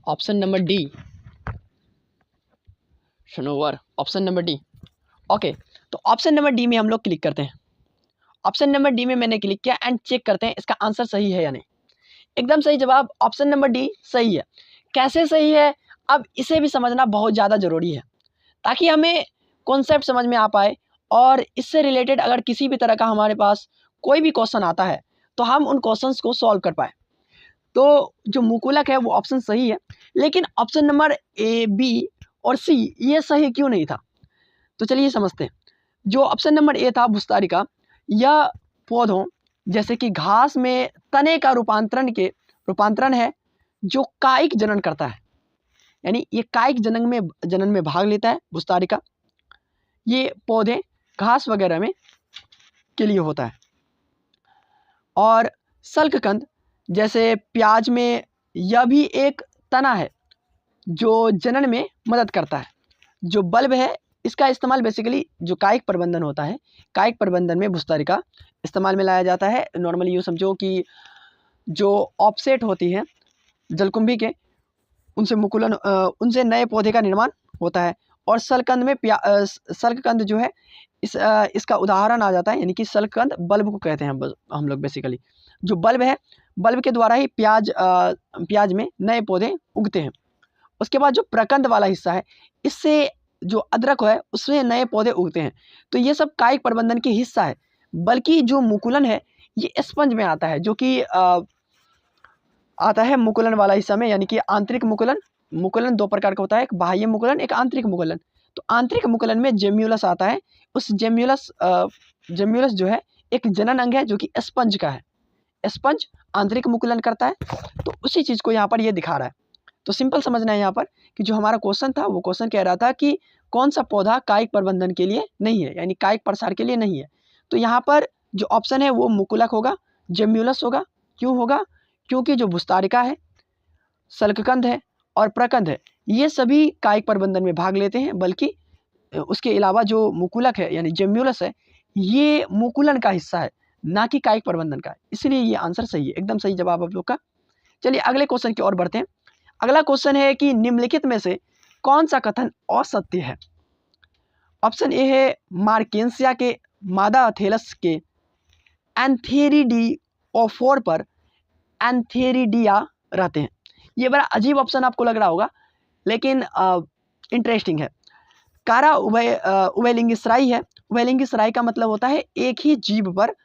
Option number D, शनोवर, option number D. Okay, तो option number D में हम लोग क्लिक करते हैं। ऑप्शन नंबर डी में मैंने क्लिक किया एंड चेक करते हैं इसका आंसर सही है या नहीं। एकदम सही जवाब, ऑप्शन नंबर डी सही है। कैसे सही है, अब इसे भी समझना बहुत ज़्यादा ज़रूरी है ताकि हमें कॉन्सेप्ट समझ में आ पाए और इससे रिलेटेड अगर किसी भी तरह का हमारे पास कोई भी क्वेश्चन आता है तो हम उन क्वेश्चंस को सॉल्व कर पाए। तो जो मुकुलक है वो ऑप्शन सही है, लेकिन ऑप्शन नंबर ए, बी और सी ये सही क्यों नहीं था, तो चलिए समझते हैं। जो ऑप्शन नंबर ए था भुस्तारिका, यह पौधों जैसे कि घास में तने का रूपांतरण है जो कायिक जनन करता है, यानी ये कायिक जनन में भाग लेता है भुस्तारिका। ये पौधे घास वगैरह में के लिए होता है। और सल्ककंद जैसे प्याज में, यह भी एक तना है जो जनन में मदद करता है। जो बल्ब है इसका इस्तेमाल बेसिकली जो कायिक प्रबंधन होता है, कायिक प्रबंधन में भुस्तारिका इस्तेमाल में लाया जाता है। नॉर्मली यूँ समझो कि जो ऑफसेट होती है जलकुंभी के, उनसे मुकुलन उनसे नए पौधे का निर्माण होता है। और सल्ककंद में सल्ककंद जो है इसका उदाहरण आ जाता है, यानी कि सल्ककंद बल्ब को कहते हैं हम लोग बेसिकली। जो बल्ब है, बल्ब के द्वारा ही प्याज में नए पौधे उगते हैं। उसके बाद जो प्रकंद वाला हिस्सा है, इससे जो अदरक है उसमें नए पौधे उगते हैं। तो ये सब कायिक प्रबंधन की हिस्सा है। बल्कि जो मुकुलन है ये स्पंज में आता है, जो कि आता है मुकुलन वाला हिस्सा में, यानी कि आंतरिक मुकुलन। मुकुलन दो प्रकार का होता है, एक बाह्य मुकुलन, एक आंतरिक मुकुलन। तो आंतरिक मुकुलन में जेम्यूलस आता है। उस जेम्यूलस जो है एक जनन अंग है जो कि स्पंज का है। स्पंज आंतरिक मुकुलन करता है, तो उसी चीज़ को यहाँ पर ये दिखा रहा है। तो सिंपल समझना है यहाँ पर कि जो हमारा क्वेश्चन था वो क्वेश्चन कह रहा था कि कौन सा पौधा कायिक प्रबंधन के लिए नहीं है, यानी कायिक प्रसार के लिए नहीं है। तो यहाँ पर जो ऑप्शन है वो मुकुलक होगा, जेम्यूलस होगा। क्यों होगा, क्योंकि जो भुस्तारिका है, सल्ककंद है और प्रकंद है, ये सभी कायिक प्रबंधन में भाग लेते हैं। बल्कि उसके अलावा जो मुकुलक है यानी जेम्यूलस है, ये मुकुलन का हिस्सा है, ना कि कायिक प्रबंधन का है। इसलिए ये आंसर सही है, एकदम सही जवाब आप लोग का। चलिए अगले क्वेश्चन की ओर बढ़ते हैं। अगला क्वेश्चन है कि निम्नलिखित में से कौन सा कथन असत्य है। ऑप्शन ए है मार्केंसिया के मादा अथेलस के एंथेरिडियोफोर पर एंथेरिडिया रहते हैं। ये बड़ा अजीब ऑप्शन आपको लग रहा होगा, लेकिन इंटरेस्टिंग है। कारा उभयलिंगीसराई है। उभयलिंगीसराई का मतलब होता है एक ही जीव पर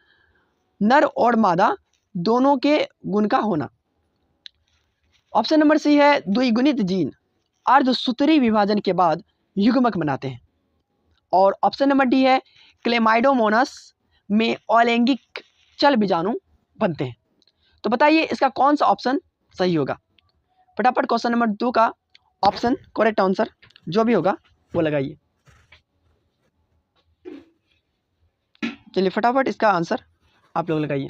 नर और मादा दोनों के गुण का होना। ऑप्शन नंबर सी है द्विगुणित जीन अर्धसूत्री विभाजन के बाद युग्मक बनाते हैं। और ऑप्शन नंबर डी है क्लेमाइडोमोनास में अलैंगिक चल बीजाणु बनते हैं। तो बताइए इसका कौन सा ऑप्शन सही होगा। फटाफट क्वेश्चन नंबर 2 का ऑप्शन करेक्ट आंसर जो भी होगा वो लगाइए। चलिए फटाफट इसका आंसर आप लोग लगाइए।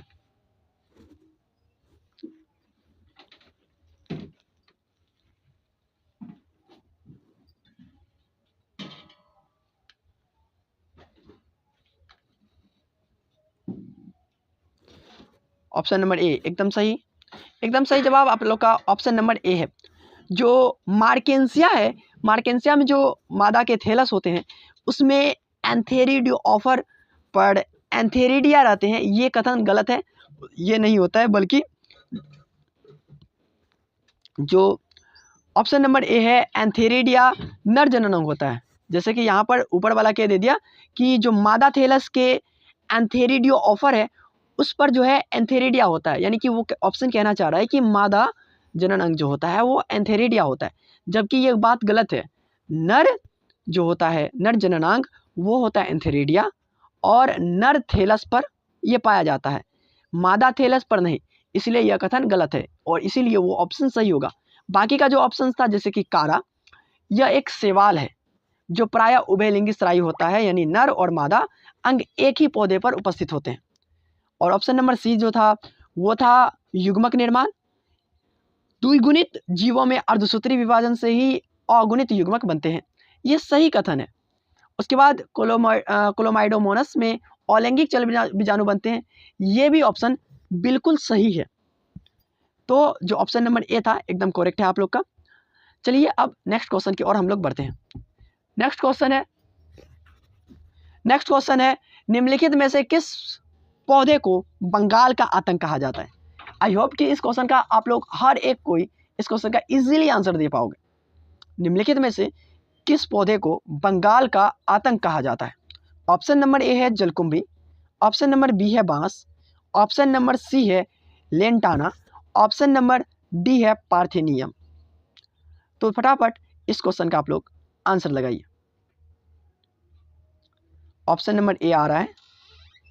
ऑप्शन नंबर ए एकदम सही, एकदम सही जवाब आप लोग का ऑप्शन नंबर ए है। जो मार्केंसिया है, मार्केंसिया में जो मादा के थैलस होते हैं उसमें एंथेरिडियोफोर पर एंथेरिडिया रहते हैं। ये कथन गलत है, ये नहीं होता है। बल्कि जो ऑप्शन नंबर ए है एंथेरिडिया नर जनन अंग होता है। जैसे कि यहाँ पर ऊपर वाला कह दे दिया कि जो मादा थैलस के एंथेरिडियोफोर है उस पर जो है एंथेरिडिया होता है, यानी कि वो ऑप्शन कहना चाह रहा है कि मादा जनन अंग जो होता है वो एंथेरिडिया होता है, जबकि ये बात गलत है। नर जो होता है, नर जननांग, वो होता है एंथेरिडिया और नर थैलस पर ये पाया जाता है, मादा थैलस पर नहीं। इसलिए यह कथन गलत है और इसीलिए वो ऑप्शन सही होगा। बाकी का जो ऑप्शन था जैसे कि कारा, यह एक सवाल है जो प्रायः उभयलिंगी सराई होता है, यानी नर और मादा अंग एक ही पौधे पर उपस्थित होते हैं। और ऑप्शन नंबर सी जो था वो था युग्मक निर्माण। द्विगुणित जीवों में अर्धसूत्री विभाजन से ही अगुणित युग्मक बनते हैं, ये सही कथन है। उसके बाद क्लोमाइडोमोनस में अलैंगिक चल बीजाणु बनते हैं, ये भी ऑप्शन बिल्कुल सही है। तो जो ऑप्शन नंबर ए था एकदम करेक्ट है आप लोग का। चलिए अब नेक्स्ट क्वेश्चन की ओर हम लोग बढ़ते हैं। नेक्स्ट क्वेश्चन है निम्नलिखित में से किस पौधे को बंगाल का आतंक कहा जाता है। आई होप कि इस क्वेश्चन का आप लोग हर एक कोई इस क्वेश्चन का इजीली आंसर दे पाओगे। निम्नलिखित में से किस पौधे को बंगाल का आतंक कहा जाता है। ऑप्शन नंबर ए है जलकुंभी, ऑप्शन नंबर बी है बांस, ऑप्शन नंबर सी है लेंटाना, ऑप्शन नंबर डी है पार्थेनियम। तो फटाफट इस क्वेश्चन का आप लोग आंसर लगाइए। ऑप्शन नंबर ए आ रहा है,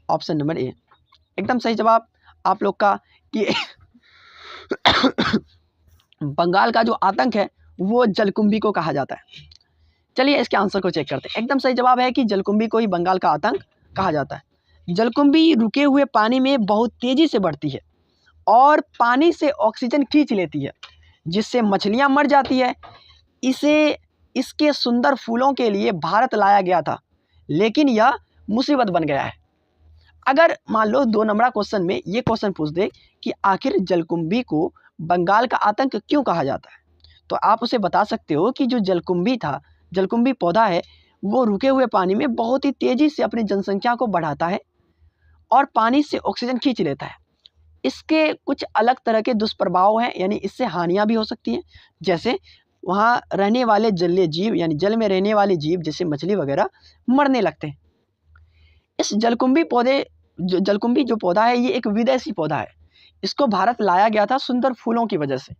ऑप्शन नंबर ए एकदम सही जवाब आप लोग का कि बंगाल का जो आतंक है वो जलकुंभी को कहा जाता है। चलिए इसके आंसर को चेक करते हैं। एकदम सही जवाब है कि जलकुंभी को ही बंगाल का आतंक कहा जाता है। जलकुंभी रुके हुए पानी में बहुत तेजी से बढ़ती है और पानी से ऑक्सीजन खींच लेती है, जिससे मछलियां मर जाती है। इसे इसके सुंदर फूलों के लिए भारत लाया गया था, लेकिन यह मुसीबत बन गया है। अगर मान लो 2 नंबर क्वेश्चन में ये क्वेश्चन पूछ दे कि आखिर जलकुंभी को बंगाल का आतंक क्यों कहा जाता है, तो आप उसे बता सकते हो कि जो जलकुंभी पौधा है वो रुके हुए पानी में बहुत ही तेजी से अपनी जनसंख्या को बढ़ाता है और पानी से ऑक्सीजन खींच लेता है। इसके कुछ अलग तरह के दुष्प्रभाव हैं, यानी इससे हानियां भी हो सकती हैं, जैसे वहाँ रहने वाले जलीय जीव यानी जल में रहने वाले जीव जैसे मछली वगैरह मरने लगते हैं। इस जलकुंभी जो पौधा है ये एक विदेशी पौधा है। इसको भारत लाया गया था सुंदर फूलों की वजह से,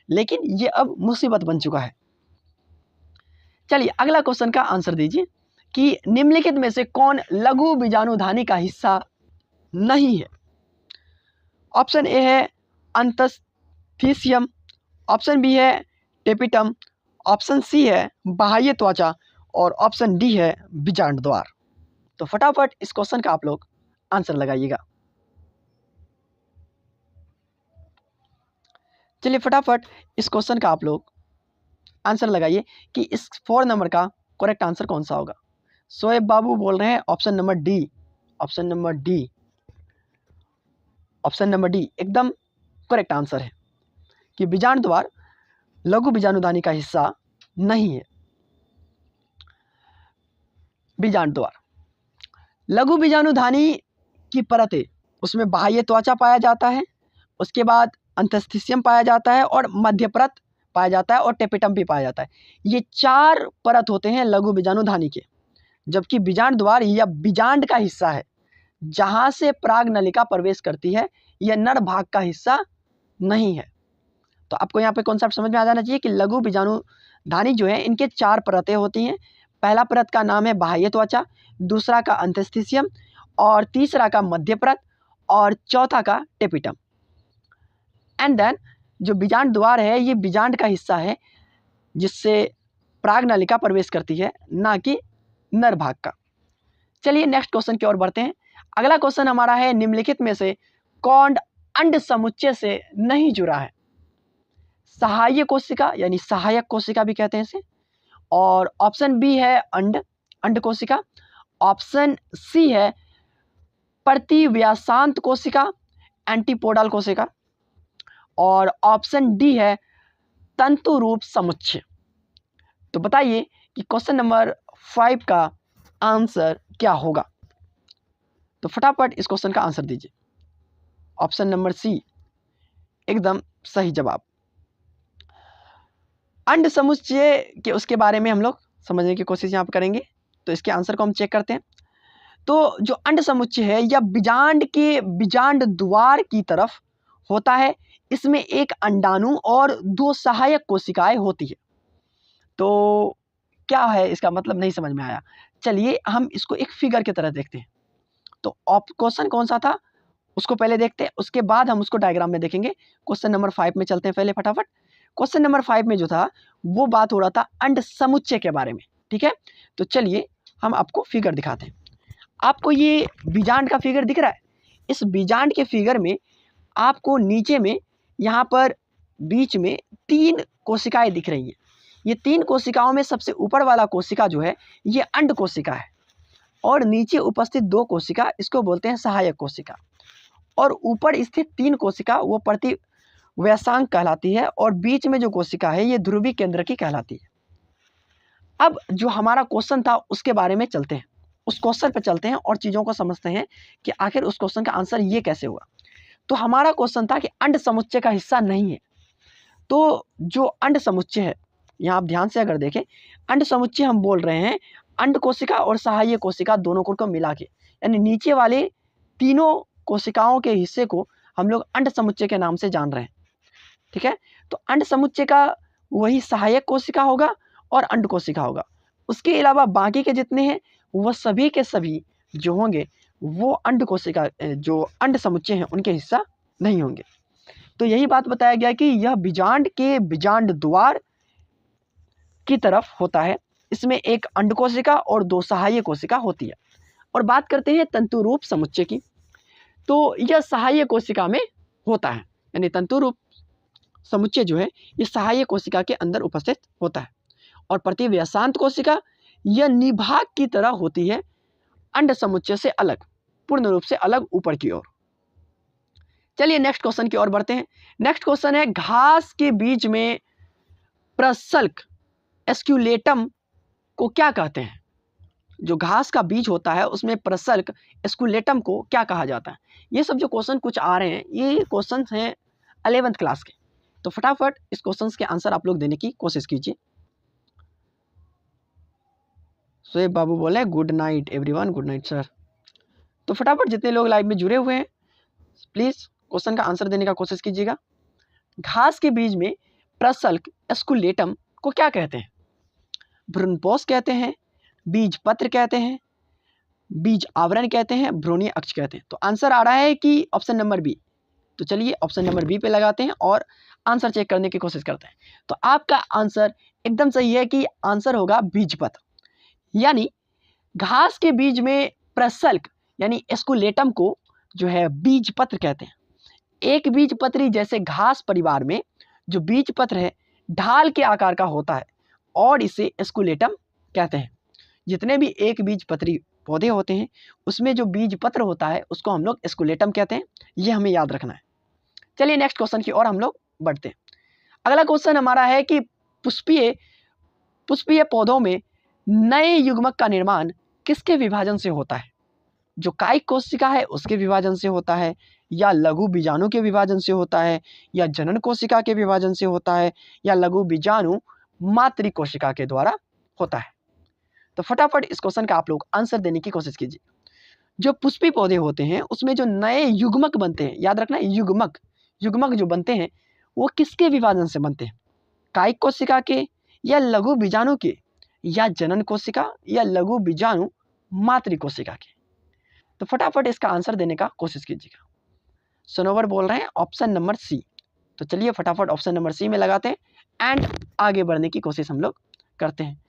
लेकिन ये अब मुसीबत बन चुका है। चलिए अगला क्वेश्चन का आंसर दीजिए कि निम्नलिखित में से कौन लघु बीजाणुधानी का हिस्सा नहीं है। ऑप्शन ए है अंतस्थीसियम, ऑप्शन बी है टेपिटम, ऑप्शन सी है बाह्य त्वचा और ऑप्शन डी है बीजांड द्वार। तो फटाफट इस क्वेश्चन का आप लोग आंसर लगाइएगा। चलिए फटाफट इस क्वेश्चन का आप लोग आंसर लगाइए कि इस 4 नंबर का करेक्ट आंसर कौन सा होगा। शोएब बाबू बोल रहे हैं option number D, option number D, option number D एकदम करेक्ट आंसर है कि बीजांड द्वार लघु बीजाणुधानी का हिस्सा नहीं है। बीजांड द्वार लघु बीजाणुधानी की परतें, उसमें बाह्य त्वचा पाया जाता है, उसके बाद अंतस्थीसियम पाया जाता है और मध्य परत पाया जाता है और टेपिटम भी पाया जाता है। ये 4 परत होते हैं लघु बीजाणुधानी के, जबकि बीजांड द्वार यह बीजांड का हिस्सा है जहां से पराग नलिका प्रवेश करती है। यह नर भाग का हिस्सा नहीं है। तो आपको यहाँ पे कॉन्सेप्ट समझ में आ जाना चाहिए कि लघु बीजाणुधानी जो है इनके 4 परतें होती हैं। पहला परत का नाम है बाह्य त्वचा, दूसरा का अंतस्थीसियम और तीसरा का मध्य परत और चौथा का टेपिटम। एंड देन जो बीजांड द्वार है ये बीजांड का हिस्सा है जिससे पराग नलिका प्रवेश करती है, ना कि नर भाग का। चलिए नेक्स्ट क्वेश्चन की ओर बढ़ते हैं। अगला क्वेश्चन हमारा है निम्नलिखित में से कौन अंड समुच्चय से नहीं जुड़ा है। सहायक कोशिका यानी सहायक कोशिका भी कहते हैं इसे, और ऑप्शन बी है अंड कोशिका, ऑप्शन सी है प्रतिव्यासांत कोशिका एंटीपोडल कोशिका, और ऑप्शन डी है तंतु रूप समुच्चय। तो बताइए कि क्वेश्चन नंबर 5 का आंसर क्या होगा। तो फटाफट इस क्वेश्चन का आंसर दीजिए। ऑप्शन नंबर सी एकदम सही जवाब। अंड समुच्चय के उसके बारे में हम लोग समझने की कोशिश यहाँ पर करेंगे। तो इसके आंसर को हम चेक करते हैं। तो जो अंड समुच्चय है यह बीजांड के बीजांड द्वार की तरफ होता है। इसमें एक अंडाणु और 2 सहायक कोशिकाएं होती है। तो क्या है इसका मतलब नहीं समझ में आया। चलिए हम इसको एक फिगर की तरह देखते हैं। तो क्वेश्चन कौन सा था उसको पहले देखते हैं, उसके बाद हम उसको डायग्राम में देखेंगे। क्वेश्चन नंबर 5 में चलते हैं पहले फटाफट। क्वेश्चन नंबर 5 में जो था वो बात हो रहा था अंड समुच्चय के बारे में, ठीक है। तो चलिए हम आपको फिगर दिखाते हैं। आपको ये बीजांड का फिगर दिख रहा है। इस बीजांड के फिगर में आपको नीचे में यहाँ पर बीच में 3 कोशिकाएं दिख रही हैं। ये 3 कोशिकाओं में सबसे ऊपर वाला कोशिका जो है ये अंड कोशिका है, और नीचे उपस्थित 2 कोशिका इसको बोलते हैं सहायक कोशिका, और ऊपर स्थित 3 कोशिका वो व्यासांग कहलाती है और बीच में जो कोशिका है ये ध्रुवी केंद्र की कहलाती है। अब जो हमारा क्वेश्चन था उसके बारे में चलते हैं, उस क्वेश्चन पे चलते हैं और चीज़ों को समझते हैं कि आखिर उस क्वेश्चन का आंसर ये कैसे हुआ। तो हमारा क्वेश्चन था कि अंड समुच्चय का हिस्सा नहीं है। तो जो अंड समुच्चय है, यहाँ आप ध्यान से अगर देखें, अंड समुच्चय हम बोल रहे हैं अंड कोशिका और सहायक कोशिका दोनों को मिला के, यानी नीचे वाले तीनों कोशिकाओं के हिस्से को हम लोग अंड समुच्चय के नाम से जान रहे हैं। ठीक है, तो अंड समुच्चय का वही सहायक कोशिका होगा और अंड कोशिका होगा। उसके अलावा बाकी के जितने हैं वह सभी के सभी जो होंगे वो अंड कोशिका, जो अंड समुच्चय हैं उनके हिस्सा नहीं होंगे। तो यही बात बताया गया कि यह बीजांड के बीजांड द्वार की तरफ होता है। इसमें एक अंड कोशिका और दो सहायक कोशिका होती है। और बात करते हैं तंतुरूप समुच्चय की, तो यह सहायक कोशिका में होता है, यानी तंतुरूप समुच्चय जो है ये सहायक कोशिका के अंदर उपस्थित होता है। और प्रतिव्यासांत कोशिका यह निभाग की तरह होती है, अंड समुच्चय से अलग, पूर्ण रूप से अलग ऊपर की ओर। चलिए नेक्स्ट क्वेश्चन की ओर बढ़ते हैं। नेक्स्ट क्वेश्चन है घास के बीज में प्रसल्क एस्क्यूलेटम को क्या कहते हैं? जो घास का बीज होता है उसमें प्रसल्क एस्क्यूलेटम को क्या कहा जाता है? ये सब जो क्वेश्चन कुछ आ रहे हैं ये क्वेश्चन हैं 11th क्लास के। तो फटाफट इस क्वेश्चन के आंसर आप लोग देने की कोशिश कीजिए। शोएब बाबू बोले good night everyone, good night sir. तो फटाफट जितने लोग लाइव में जुड़े हुए हैं प्लीज क्वेश्चन का आंसर देने का कोशिश कीजिएगा। घास के बीज में प्रसल्क एस्क्यूलेटम को क्या कहते हैं? भ्रूणपोष कहते हैं, बीज पत्र कहते हैं, बीज आवरण कहते हैं, भ्रूणीय अक्ष कहते हैं। तो आंसर आ रहा है कि ऑप्शन नंबर बी। तो चलिए ऑप्शन नंबर बी पे लगाते हैं और आंसर चेक करने की कोशिश करते हैं। तो आपका आंसर एकदम सही है कि आंसर होगा बीज पत्र, यानी घास के बीज में प्रसल्क यानी एस्क्यूलेटम को जो है बीज पत्र कहते हैं। एक बीज पत्री जैसे घास परिवार में जो बीज पत्र है ढाल के आकार का होता है और इसे एस्क्यूलेटम कहते हैं। जितने भी एक बीज पत्री पौधे होते हैं उसमें जो बीज पत्र होता है उसको हम लोग एस्क्यूलेटम कहते हैं, ये हमें याद रखना है। चलिए नेक्स्ट क्वेश्चन की ओर हम लोग बढ़ते हैं। अगला क्वेश्चन हमारा है कि पुष्पीय पौधों में नए युग्मक का निर्माण किसके विभाजन से होता है? जो कायिक कोशिका है उसके विभाजन से होता है, या लघु बीजाणु के विभाजन से होता है, या जनन कोशिका के विभाजन से होता है, या लघु बीजाणु मातृ कोशिका के द्वारा होता है? तो फटाफट इस क्वेश्चन का आप लोग आंसर देने की कोशिश कीजिए। जो पुष्पी पौधे होते हैं उसमें जो नए युग्मक बनते हैं, याद रखना युग्मक जो बनते हैं वो किसके विभाजन से बनते हैं? कायिक कोशिका के, या लघु बीजाणु के, या जनन कोशिका, या लघु बीजाणु मातृ कोशिका के? तो फटाफट इसका आंसर देने का कोशिश कीजिएगा। सनोवर बोल रहे हैं ऑप्शन नंबर सी। तो चलिए फटाफट ऑप्शन नंबर सी में लगाते हैं एंड आगे बढ़ने की कोशिश हम लोग करते हैं।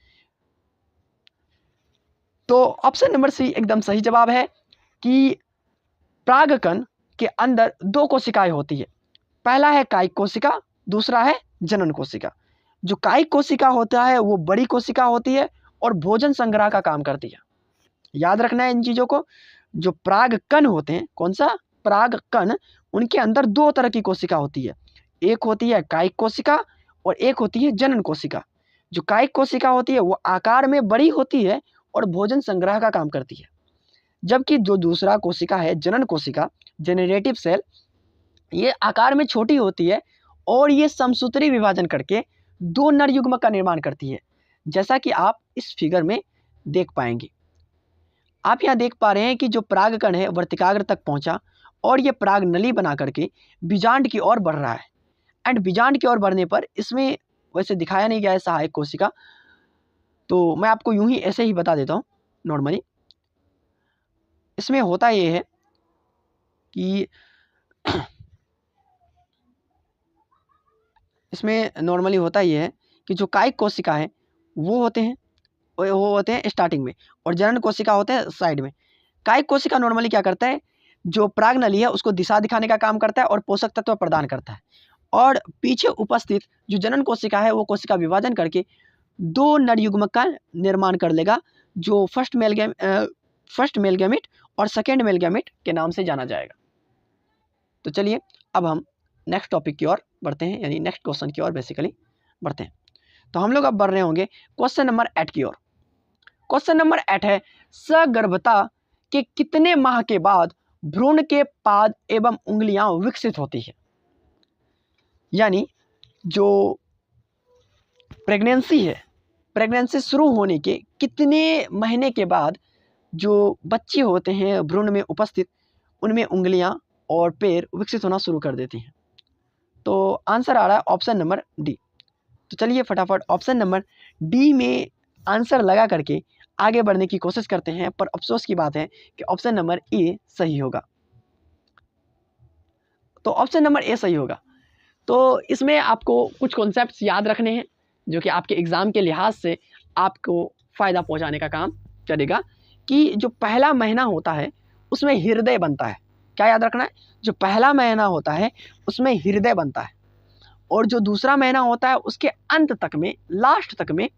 तो ऑप्शन नंबर सी एकदम सही जवाब है कि परागकण के अंदर दो कोशिकाएं होती है। पहला है कायिक कोशिका, दूसरा है जनन कोशिका। जो कायिक कोशिका होता है वो बड़ी कोशिका होती है और भोजन संग्रह का काम करती है। याद रखना है इन चीज़ों को। जो परागकण होते हैं, कौन सा परागकण, उनके अंदर दो तरह की कोशिका होती है। एक होती है कायिक कोशिका और एक होती है जनन कोशिका। जो कायिक कोशिका होती है वो आकार में बड़ी होती है और भोजन संग्रह का काम करती है, जबकि जो दूसरा कोशिका है जनन कोशिका, जेनरेटिव सेल, ये आकार में छोटी होती है और ये समसूत्री विभाजन करके दो नर युग्मक का निर्माण करती है, जैसा कि आप इस फिगर में देख पाएंगे। आप यहाँ देख पा रहे हैं कि जो परागकण है वर्तिकाग्र तक पहुंचा और ये पराग नली बना करके बीजांड की ओर बढ़ रहा है। एंड बीजांड की ओर बढ़ने पर इसमें वैसे दिखाया नहीं गया है सहायक कोशिका, तो मैं आपको यूं ही ऐसे ही बता देता हूँ। नॉर्मली इसमें होता ये है कि इसमें नॉर्मली होता ये है कि जो कायिक कोशिका है वो होते हैं स्टार्टिंग में और जनन कोशिका होते हैं साइड में। कायिक कोशिका नॉर्मली क्या करता है, जो पराग नली है उसको दिशा दिखाने का काम करता है और पोषक तत्व प्रदान करता है, और पीछे उपस्थित जो जनन कोशिका है वो कोशिका विभाजन करके दो नर युग्मक का निर्माण कर लेगा, जो फर्स्ट मेल गैमेट और सेकेंड मेल गैमेट के नाम से जाना जाएगा। तो चलिए अब हम नेक्स्ट टॉपिक की ओर बढ़ते हैं, यानी नेक्स्ट क्वेश्चन की ओर बेसिकली बढ़ते हैं। तो हम लोग अब बढ़ रहे होंगे क्वेश्चन नंबर 8 की ओर। क्वेश्चन नंबर 8 है, सगर्भता के कितने माह के बाद भ्रूण के पाद एवं उंगलियां विकसित होती है? यानी जो प्रेगनेंसी है, प्रेगनेंसी शुरू होने के कितने महीने के बाद जो बच्चे होते हैं भ्रूण में उपस्थित, उनमें उंगलियां और पैर विकसित होना शुरू कर देती हैं। तो आंसर आ रहा है ऑप्शन नंबर डी। तो चलिए फटाफट ऑप्शन नंबर डी में आंसर लगा करके आगे बढ़ने की कोशिश करते हैं, पर अफसोस की बात है कि ऑप्शन नंबर ए सही होगा। तो ऑप्शन नंबर ए सही होगा। तो इसमें आपको कुछ कॉन्सेप्ट्स याद रखने हैं जो कि आपके एग्ज़ाम के लिहाज से आपको फ़ायदा पहुंचाने का काम करेगा। कि जो पहला महीना होता है उसमें हृदय बनता है। क्या याद रखना है? जो पहला महीना होता है उसमें हृदय बनता है, और जो दूसरा महीना होता है उसके अंत तक में, लास्ट तक में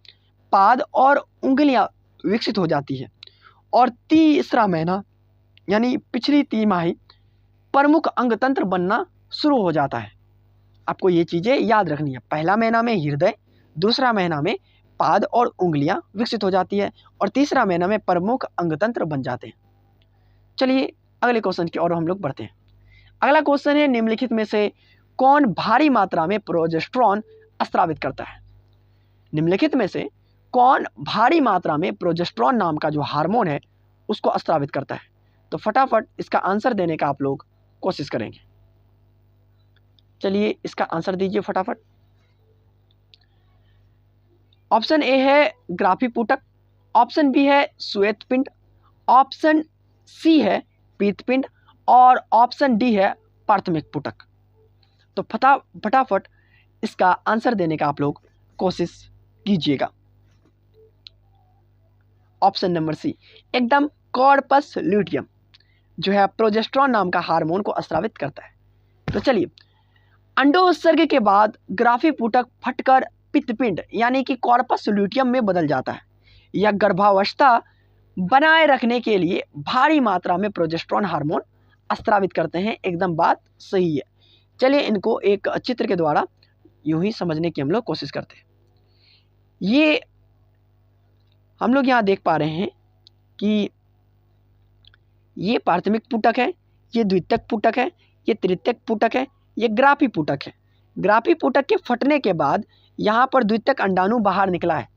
पाद और उंगलियां विकसित हो जाती है, और तीसरा महीना यानी पिछली तिमाही प्रमुख अंगतंत्र बनना शुरू हो जाता है। आपको ये चीज़ें याद रखनी है। पहला महीना में हृदय, दूसरा महीना में पाद और उंगलियां विकसित हो जाती है, और तीसरा महीना में प्रमुख अंगतंत्र बन जाते हैं। चलिए अगले क्वेश्चन की ओर हम लोग बढ़ते हैं। अगला क्वेश्चन है, निम्नलिखित में से कौन भारी मात्रा में प्रोजेस्टेरॉन स्रावित करता है? निम्नलिखित में से कौन भारी मात्रा में प्रोजेस्टेरॉन नाम का जो हार्मोन है उसको स्रावित करता है? तो फटाफट इसका आंसर देने का आप लोग कोशिश करेंगे। चलिए इसका आंसर दीजिए फटाफट। ऑप्शन ए है ग्राफीपुटक, ऑप्शन बी है श्वेतपिंड, ऑप्शन सी है पीतपिंड, और ऑप्शन डी है प्राथमिक पुटक। तो फटाफट इसका आंसर देने का आप लोग कोशिश कीजिएगा। ऑप्शन नंबर सी एकदम कॉर्पस ल्यूटियम जो है प्रोजेस्टेरॉन नाम का हार्मोन को स्रावित करता है। तो चलिए, अंडोत्सर्ग के बाद ग्राफीपुटक फटकर पित्तपिंड यानी कि कॉर्पस ल्यूटियम में बदल जाता है। यह गर्भावस्था बनाए रखने के लिए भारी मात्रा में प्रोजेस्टेरॉन हार्मोन स्रावित करते हैं। एकदम बात सही है। चलिए इनको एक चित्र के द्वारा यूं ही समझने की हम लोग कोशिश करते हैं। ये हम लोग यहाँ देख पा रहे हैं कि ये प्राथमिक पुटक है, ये द्वितीयक पुटक है, ये तृतीयक पुटक है, ये ग्राफी पुटक है। ग्राफी पुटक के फटने के बाद यहाँ पर द्वितीयक अंडाणु बाहर निकला है,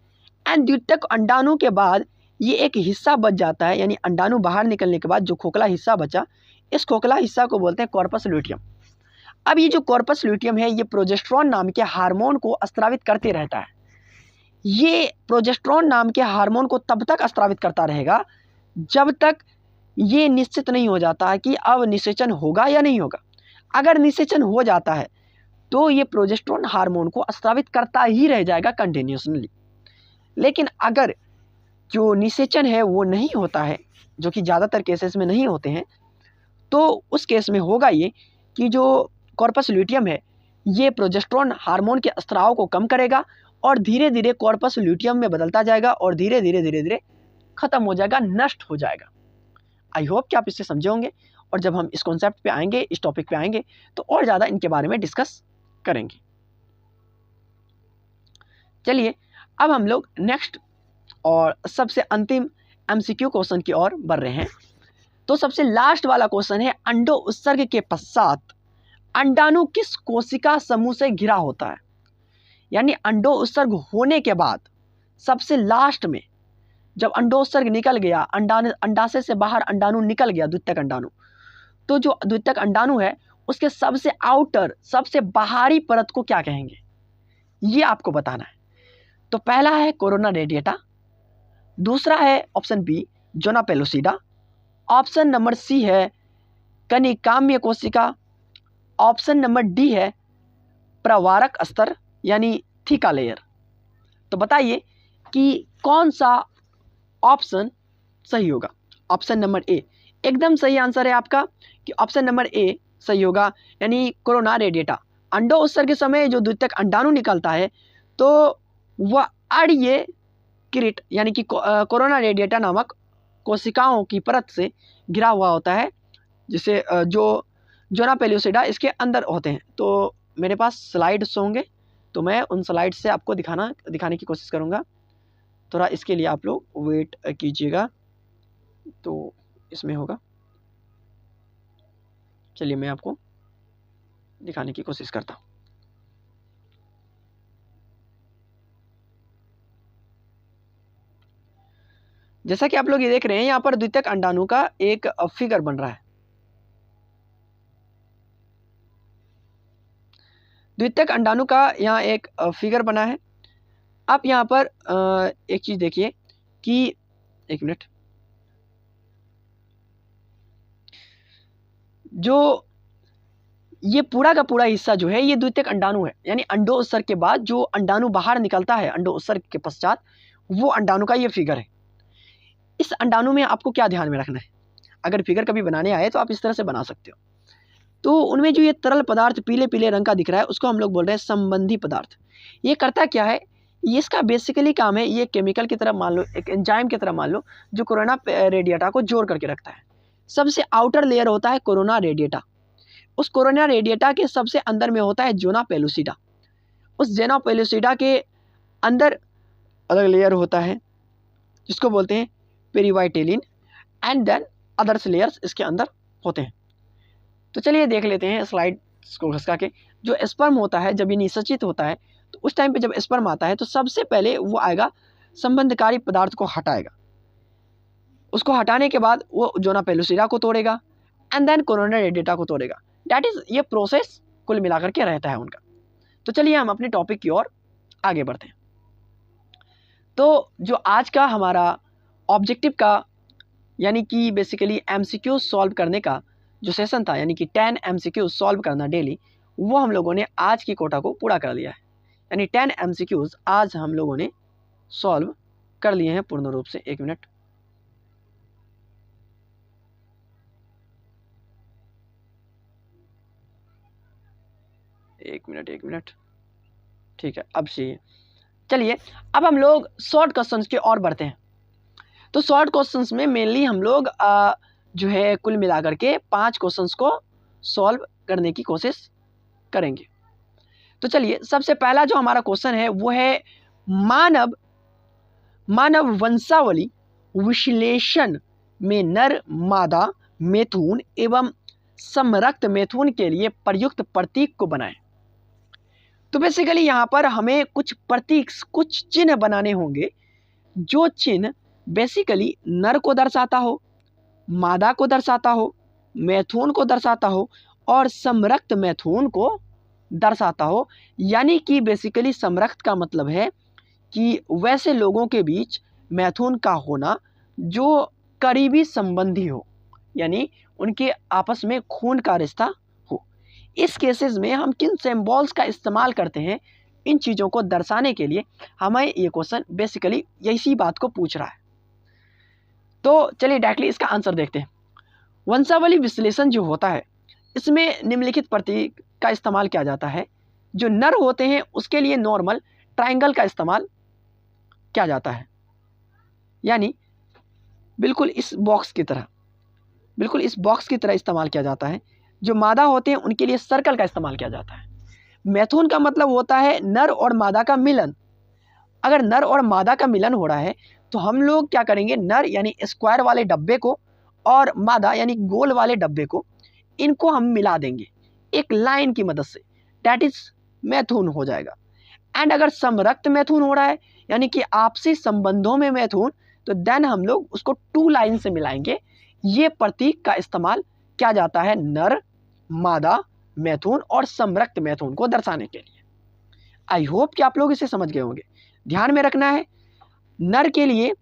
एंड द्वितीयक अंडाणु के बाद ये एक हिस्सा बच जाता है, यानी अंडाणु बाहर निकलने के बाद जो खोखला हिस्सा बचा, इस खोखला हिस्सा को बोलते हैं कॉर्पस ल्यूटियम। अब ये जो कॉर्पस ल्यूटियम है ये प्रोजेस्टेरॉन नाम के हार्मोन को स्रावित करते रहता है। ये प्रोजेस्टेरॉन नाम के हार्मोन को तब तक स्रावित करता रहेगा जब तक ये निश्चित नहीं हो जाता है कि अब निषेचन होगा या नहीं होगा। अगर निषेचन हो जाता है तो ये प्रोजेस्टेरॉन हार्मोन को स्रावित करता ही रह जाएगा कंटिन्यूसली। लेकिन अगर जो निषेचन है वो नहीं होता है, जो कि ज़्यादातर केसेस में नहीं होते हैं, तो उस केस में होगा ये कि जो कॉर्पस ल्यूटियम है ये प्रोजेस्टेरॉन हार्मोन के स्राव को कम करेगा और धीरे धीरे कॉर्पस ल्यूटियम में बदलता जाएगा और धीरे धीरे खत्म हो जाएगा, नष्ट हो जाएगा। आई होप कि आप इससे समझे होंगे, और जब हम इस कॉन्सेप्ट पे आएंगे, इस टॉपिक पे आएंगे, तो और ज़्यादा इनके बारे में डिस्कस करेंगे। चलिए अब हम लोग नेक्स्ट और सबसे अंतिम MCQ क्वेश्चन की ओर बढ़ रहे हैं। तो सबसे लास्ट वाला क्वेश्चन है, अंडो उत्सर्ग के पश्चात अंडाणु किस कोशिका समूह से घिरा होता है? यानी अंडो उत्सर्ग होने के बाद सबसे लास्ट में जब अंडोत्सर्ग निकल गया, अंडाशय से बाहर अंडाणु निकल गया, द्वितीयक अंडाणु, तो जो द्वितीयक अंडाणु है उसके सबसे आउटर, सबसे बाहरी परत को क्या कहेंगे, ये आपको बताना है। तो पहला है कोरोना रेडिएटा, दूसरा है option B zona pellucida, option number C है कनिकाम्य कोशिका, ऑप्शन नंबर डी है प्रवारक स्तर यानी थीका लेयर। तो बताइए कि कौन सा ऑप्शन सही होगा। ऑप्शन नंबर ए एकदम सही आंसर है आपका कि ऑप्शन नंबर ए सही होगा, यानी कोरोना रेडिएटा। अंडो उत्सर्ग के समय जो द्वितीयक अंडाणु निकलता है तो वह अड़िये किरीट यानी कि कोरोना रेडिएटा नामक कोशिकाओं की परत से घिरा हुआ होता है, जिसे जो जोना पेलोसिडा इसके अंदर होते हैं। तो मेरे पास स्लाइड्स होंगे तो मैं उन स्लाइड से आपको दिखाने की कोशिश करूँगा। थोड़ा इसके लिए आप लोग वेट कीजिएगा, तो इसमें होगा। चलिए मैं आपको दिखाने की कोशिश करता हूँ। जैसा कि आप लोग ये देख रहे हैं, यहाँ पर द्वितीयक अंडाणु का एक फिगर बन रहा है। द्वितीयक अंडाणु का यहाँ एक फिगर बना है। आप यहाँ पर एक चीज देखिए कि एक मिनट, जो ये पूरा का पूरा हिस्सा जो है ये द्वितीयक अंडाणु है, यानी अंडो उत्सर्ग के बाद जो अंडाणु बाहर निकलता है अंडो उत्सर्ग के पश्चात, वो अंडाणु का ये फिगर है। इस अंडाणु में आपको क्या ध्यान में रखना है, अगर फिगर कभी बनाने आए तो आप इस तरह से बना सकते हो। तो उनमें जो ये तरल पदार्थ पीले पीले रंग का दिख रहा है उसको हम लोग बोल रहे हैं संबंधी पदार्थ। ये करता क्या है, ये इसका बेसिकली काम है, ये केमिकल की तरह मान लो, एक एंजाइम की तरह मान लो, जो कोरोना रेडिएटा को जोड़ करके रखता है। सबसे आउटर लेयर होता है कोरोना रेडिएटा, उस कोरोना रेडिएटा के सबसे अंदर में होता है जोना पेलुसिडा, उस जोना पेलुसिडा के अंदर अलग लेयर होता है जिसको बोलते हैं पेरिवाइटेलिन, एंड देन अदर्स लेयर्स इसके अंदर होते हैं। तो चलिए देख लेते हैं स्लाइड को घसका के। जो स्पर्म होता है जब ये निषेचित होता है तो उस टाइम पे जब स्पर्म आता है तो सबसे पहले वो आएगा संबंधकारी पदार्थ को हटाएगा, उसको हटाने के बाद वो जोना पेलुसिडा को तोड़ेगा एंड देन कोरोना रेडिएटा को तोड़ेगा। दैट इज ये प्रोसेस कुल मिलाकर के रहता है उनका। तो चलिए हम अपने टॉपिक की ओर आगे बढ़ते हैं। तो जो आज का हमारा ऑब्जेक्टिव का यानी कि बेसिकली एमसीक्यू सॉल्व करने का जो सेशन था, यानी कि 10 एमसीक्यू सॉल्व करना डेली, वो हम लोगों ने आज की कोटा को पूरा कर लिया है। यानी 10 एमसीक्यूज आज हम लोगों ने सॉल्व कर लिए हैं पूर्ण रूप से। एक मिनट, एक मिनट, ठीक है, अब सही है। चलिए अब हम लोग शॉर्ट क्वेश्चंस की ओर बढ़ते हैं। तो शॉर्ट क्वेश्चंस में मेनली हम लोग जो है कुल मिलाकर के 5 क्वेश्चंस को सॉल्व करने की कोशिश करेंगे। तो चलिए सबसे पहला जो हमारा क्वेश्चन है वो है मानव वंशावली विश्लेषण में नर मादा मैथुन एवं समरक्त मैथुन के लिए प्रयुक्त प्रतीक को बनाएं। तो बेसिकली यहाँ पर हमें कुछ प्रतीक, कुछ चिन्ह बनाने होंगे, जो चिन्ह बेसिकली नर को दर्शाता हो, मादा को दर्शाता हो, मैथुन को दर्शाता हो और समरक्त मैथुन को दर्शाता हो। यानी कि बेसिकली समरक्त का मतलब है कि वैसे लोगों के बीच मैथुन का होना जो करीबी संबंधी हो, यानी उनके आपस में खून का रिश्ता हो। इस केसेस में हम किन सिंबल्स का इस्तेमाल करते हैं इन चीज़ों को दर्शाने के लिए, हमें ये क्वेश्चन बेसिकली इसी बात को पूछ रहा है। तो चलिए डायरेक्टली इसका आंसर देखते हैं। वंशावली विश्लेषण जो होता है इसमें निम्नलिखित प्रतीक का इस्तेमाल किया जाता है। जो नर होते हैं उसके लिए नॉर्मल ट्रायंगल का इस्तेमाल किया जाता है, यानी बिल्कुल इस बॉक्स की तरह, बिल्कुल इस बॉक्स की तरह इस्तेमाल किया जाता है। जो मादा होते हैं उनके लिए सर्कल का इस्तेमाल किया जाता है। मैथुन का मतलब होता है नर और मादा का मिलन। अगर नर और मादा का मिलन हो रहा है तो हम लोग क्या करेंगे, नर यानी स्क्वायर वाले डब्बे को और मादा यानी गोल वाले डब्बे को, इनको हम मिला देंगे एक लाइन की मदद से, दैट इज मैथुन हो जाएगा। एंड अगर समरक्त मैथुन हो रहा है यानी कि आपसी संबंधों में मैथुन, तो देन हम लोग उसको 2 लाइन से मिलाएंगे। ये प्रतीक का इस्तेमाल किया जाता है नर, मादा मैथुन और समरक्त मैथुन को दर्शाने के लिए। आई होप कि आप लोग इसे समझ गए होंगे। ध्यान में रखना है, नर के लिए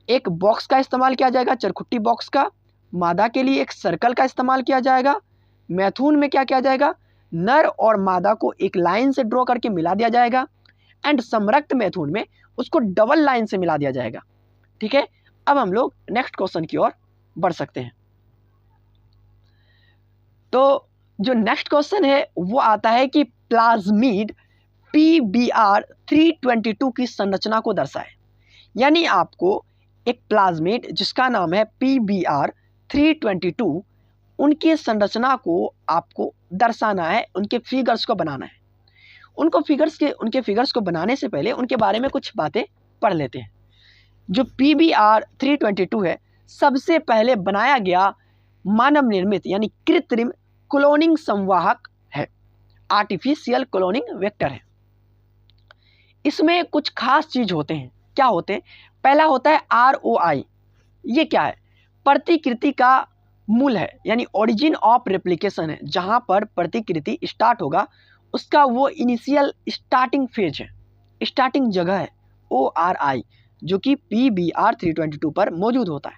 एक बॉक्स का इस्तेमाल किया जाएगा, चरखुट्टी बॉक्स का। मादा के लिए एक सर्कल का इस्तेमाल किया जाएगा। मैथुन में क्या किया जाएगा, नर और मादा को एक लाइन से ड्रॉ करके मिला दिया जाएगा। एंड समरक्त मैथुन में उसको डबल लाइन से मिला दिया जाएगा। ठीक है, अब हम लोग नेक्स्ट क्वेश्चन की ओर बढ़ सकते हैं। तो जो नेक्स्ट क्वेश्चन है वो आता है कि प्लाज्मिड PBr 322 की संरचना को दर्शाए। यानी आपको एक प्लाज्मिड जिसका नाम है PBr 322, उनकी संरचना को आपको दर्शाना है, उनके फिगर्स को बनाना है। उनके फिगर्स को बनाने से पहले उनके बारे में कुछ बातें पढ़ लेते हैं। जो PBR322 है, सबसे पहले बनाया गया मानव निर्मित यानी कृत्रिम क्लोनिंग संवाहक है, आर्टिफिशियल क्लोनिंग वेक्टर है। इसमें कुछ खास चीज होते हैं। क्या होते हैं? पहला होता है ROI। ये क्या है? प्रतिकृति का मूल है, यानी ओरिजिन ऑफ रेप्लिकेशन है। जहां पर प्रतिकृति स्टार्ट होगा उसका वो इनिशियल स्टार्टिंग फेज है, स्टार्टिंग जगह है, ORI, जो कि PBR322 पर मौजूद होता है।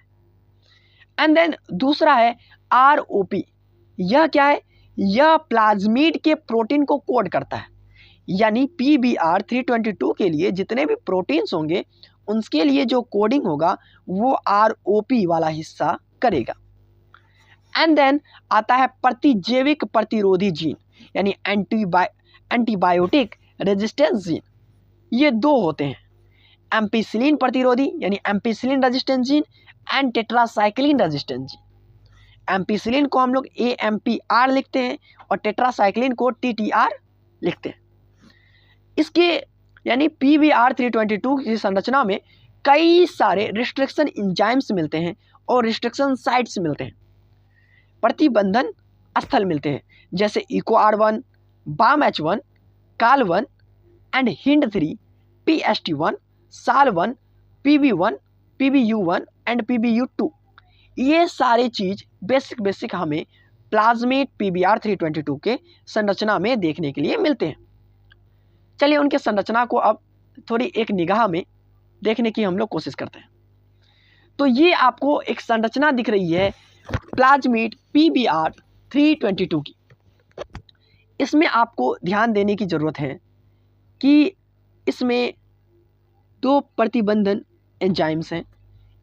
एंड देन दूसरा है ROP। यह क्या है? यह प्लाज्मिड के प्रोटीन को कोड करता है, यानी PBR322 के लिए जितने भी प्रोटीन्स होंगे उनके लिए जो कोडिंग होगा वो ROP वाला हिस्सा करेगा। एंड देन आता है प्रतिजैविक प्रतिरोधी जीन, यानी एंटीबायोटिक रेजिस्टेंस जीन। ये दो होते हैं, एम्पिसिलिन प्रतिरोधी यानी ampicillin resistance gene and tetracycline resistance gene. Ampicillin को हम लोग AMPR लिखते हैं और टेट्रासाइक्लिन को TTR लिखते हैं। इसके यानी PBR322 की संरचना में कई सारे रिस्ट्रिक्शन एंजाइम्स मिलते हैं और रिस्ट्रिक्शन साइट्स मिलते हैं, प्रतिबंधन स्थल मिलते हैं, जैसे EcoR1, BAMH1, CAL1 and HIND3, PST1, SAL1, PB1, PBU1 and PBU2। ये सारे चीज बेसिक हमें प्लाज्मिड PBR322 के संरचना में देखने के लिए मिलते हैं। चलिए उनके संरचना को अब थोड़ी एक निगाह में देखने की हम लोग कोशिश करते हैं। तो ये आपको एक संरचना दिख रही है प्लाज्मिड PBR322 की। इसमें आपको ध्यान देने की जरूरत है कि इसमें दो प्रतिबंधन एंजाइम्स हैं,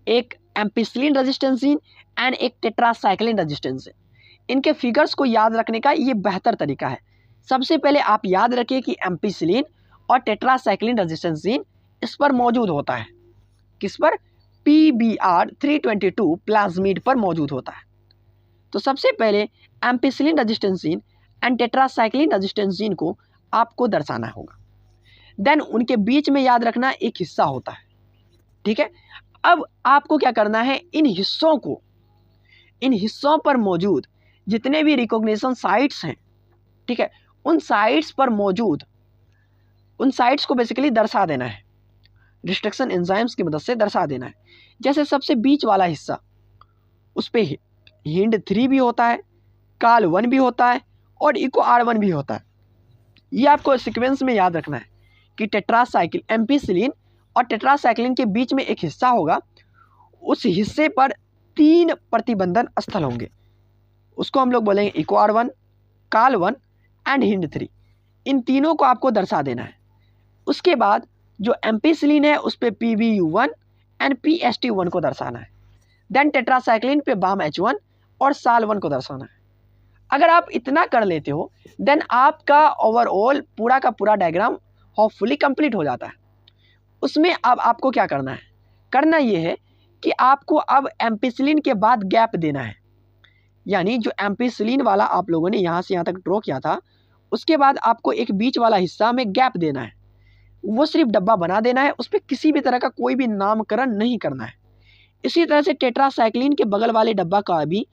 एक एम्पिसिलिन रेजिस्टेंस जीन एंड एक टेट्रासाइक्लिन रेजिस्टेंस है। इनके फिगर्स को याद रखने का ये बेहतर तरीका है। सबसे पहले आप याद रखिए कि एम्पिसिलिन और टेट्रासाइक्लिन रेजिस्टेंस जीन इस पर मौजूद होता है। किस पर? PBR322 प्लाज्मिड पर मौजूद होता है। तो सबसे पहले ampicillin resistance gene and tetracycline resistance gene को आपको दर्शाना होगा। देन उनके बीच में याद रखना एक हिस्सा होता है, ठीक है। अब आपको क्या करना है, इन हिस्सों पर मौजूद जितने भी रिकॉग्निशन साइट्स हैं, ठीक है, उन साइट्स को बेसिकली दर्शा देना है, रिस्ट्रिक्शन एंजाइम्स की मदद से दर्शा देना है। जैसे सबसे बीच वाला हिस्सा, उस पे HIND3 भी होता है, CAL1 भी होता है और EcoR1 भी होता है। ये आपको सीक्वेंस में याद रखना है कि टेट्रासाइक्लिन, एम्पिसिलिन और टेट्रासाइक्लिन के बीच में एक हिस्सा होगा, उस हिस्से पर 3 प्रतिबंधन स्थल होंगे, उसको हम लोग बोलेंगे EcoR1, CAL1 एंड HIND3। इन तीनों को आपको दर्शा देना है। उसके बाद जो एम्पिसिलिन है उस पे PBU1 एंड PST1 को दर्शाना है। देन टेट्रासाइक्लिन पे BAMH1 और SAL1 को दर्शाना है। अगर आप इतना कर लेते हो देन आपका ओवरऑल पूरा का पूरा डायग्राम होपफुली कंप्लीट हो जाता है। उसमें अब आपको क्या करना है, करना ये है कि आपको अब एम्पिसिलिन के बाद गैप देना है, यानी जो एम्पिसिलिन वाला आप लोगों ने यहाँ से यहाँ तक ड्रॉ किया था, उसके बाद आपको एक बीच वाला हिस्सा में गैप देना है। वो सिर्फ डब्बा बना देना है, उस पर किसी भी तरह का कोई भी नामकरण नहीं करना है। इसी तरह से टेट्रासाइक्लिन के बगल वाले डब्बा का भी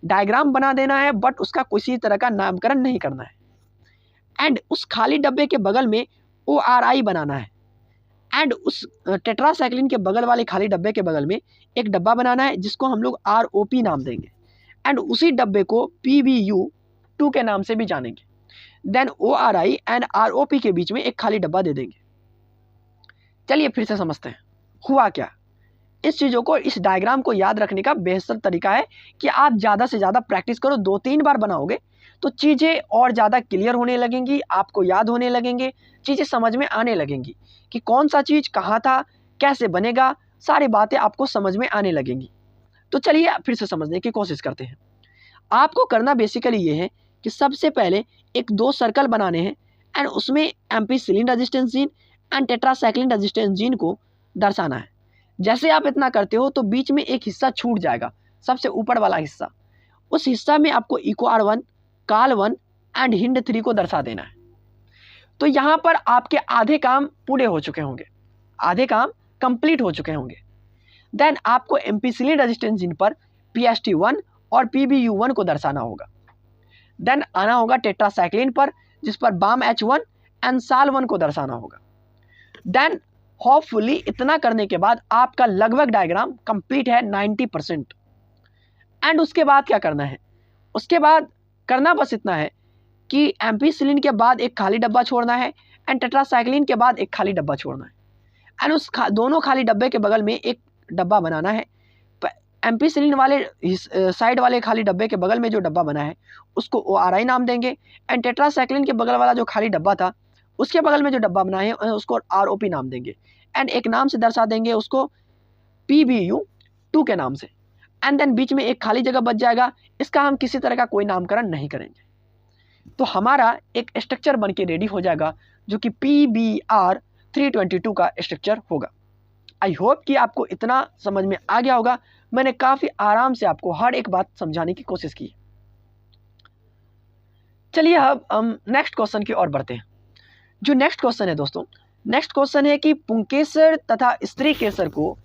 डायग्राम बना देना है, बट उसका किसी तरह का नामकरण नहीं करना है। एंड उस खाली डब्बे के बगल में ORI बनाना है, एंड उस टेट्रासाइक्लिन के बगल वाले खाली डब्बे के बगल में एक डब्बा बनाना है जिसको हम लोग ROP नाम देंगे, एंड उसी डब्बे को PBU2 के नाम से भी जानेंगे। देन ORI एंड ROP के बीच में एक खाली डब्बा दे देंगे। चलिए फिर से समझते हैं हुआ क्या। इस चीज़ों को, इस डायग्राम को याद रखने का बेहतर तरीका है कि आप ज़्यादा से ज़्यादा प्रैक्टिस करो। 2-3 बार बनाओगे तो चीज़ें और ज़्यादा क्लियर होने लगेंगी, आपको याद होने लगेंगे, चीज़ें समझ में आने लगेंगी कि कौन सा चीज़ कहाँ था, कैसे बनेगा, सारी बातें आपको समझ में आने लगेंगी। तो चलिए फिर से समझने की कोशिश करते हैं। आपको करना बेसिकली ये है कि सबसे पहले एक 2 सर्कल बनाने हैं एंड उसमें ampicillin resistance gene and tetracycline resistance gene को दर्शाना है। जैसे आप इतना करते हो तो बीच में एक हिस्सा छूट जाएगा, सबसे ऊपर वाला हिस्सा। उस हिस्सा में आपको EcoR1, CAL1 एंड HIND3 को दर्शा देना है। तो यहाँ पर आपके आधे काम पूरे हो चुके होंगे, आधे काम कंप्लीट हो चुके होंगे। देन आपको एम्पिसिलिन रेजिस्टेंस जीन पर PST1 और PBU1 को दर्शाना होगा। देन आना होगा टेट्रासाइक्लिन पर, जिस पर BAM-H1 एंड SAL1 को दर्शाना होगा। देन होपफुली इतना करने के बाद आपका लगभग डायग्राम कंप्लीट है 90%। एंड उसके बाद क्या करना है, उसके बाद करना बस इतना है कि एम्पिसिलिन के बाद एक खाली डब्बा छोड़ना है एंड टेट्रासाइक्लिन के बाद एक खाली डब्बा छोड़ना है। एंड उस दोनों खाली डब्बे के बगल में एक डब्बा बनाना है। एम्पिसिलिन वाले साइड वाले खाली डब्बे के बगल में जो डब्बा बना है उसको ORI नाम देंगे। एंड टेट्रासाइक्लिन के बगल वाला जो खाली डब्बा था उसके बगल में जो डब्बा बना है उसको ROP नाम देंगे। एंड एक नाम से दर्शा देंगे उसको PBU2 के नाम से। एंड देन बीच में एक खाली जगह बच जाएगा, इसका हम किसी तरह का कोई नामकरण नहीं करेंगे। तो हमारा एक स्ट्रक्चर बन के रेडी हो जाएगा जो कि PBR322 का स्ट्रक्चर होगा। आई होप कि आपको इतना समझ में आ गया होगा। मैंने काफ़ी आराम से आपको हर एक बात समझाने की कोशिश की। चलिए अब हम नेक्स्ट क्वेश्चन की ओर बढ़ते हैं। जो नेक्स्ट क्वेश्चन है दोस्तों, नेक्स्ट क्वेश्चन है कि पुंकेसर तथा स्त्री केसर को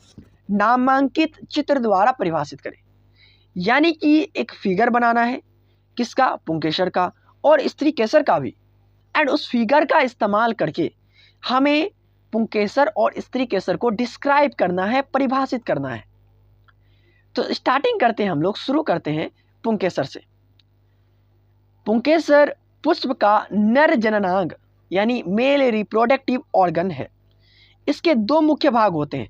नामांकित चित्र द्वारा परिभाषित करें। यानी कि एक फिगर बनाना है, किसका, पुंकेसर का और स्त्री केसर का भी। एंड उस फिगर का इस्तेमाल करके हमें पुंकेसर और स्त्री केसर को डिस्क्राइब करना है, परिभाषित करना है। तो स्टार्टिंग करते हैं, हम लोग शुरू करते हैं पुंकेसर से। पुंकेसर पुष्प का नर जननांग यानी मेल रिप्रोडक्टिव ऑर्गन है। इसके दो मुख्य भाग होते हैं।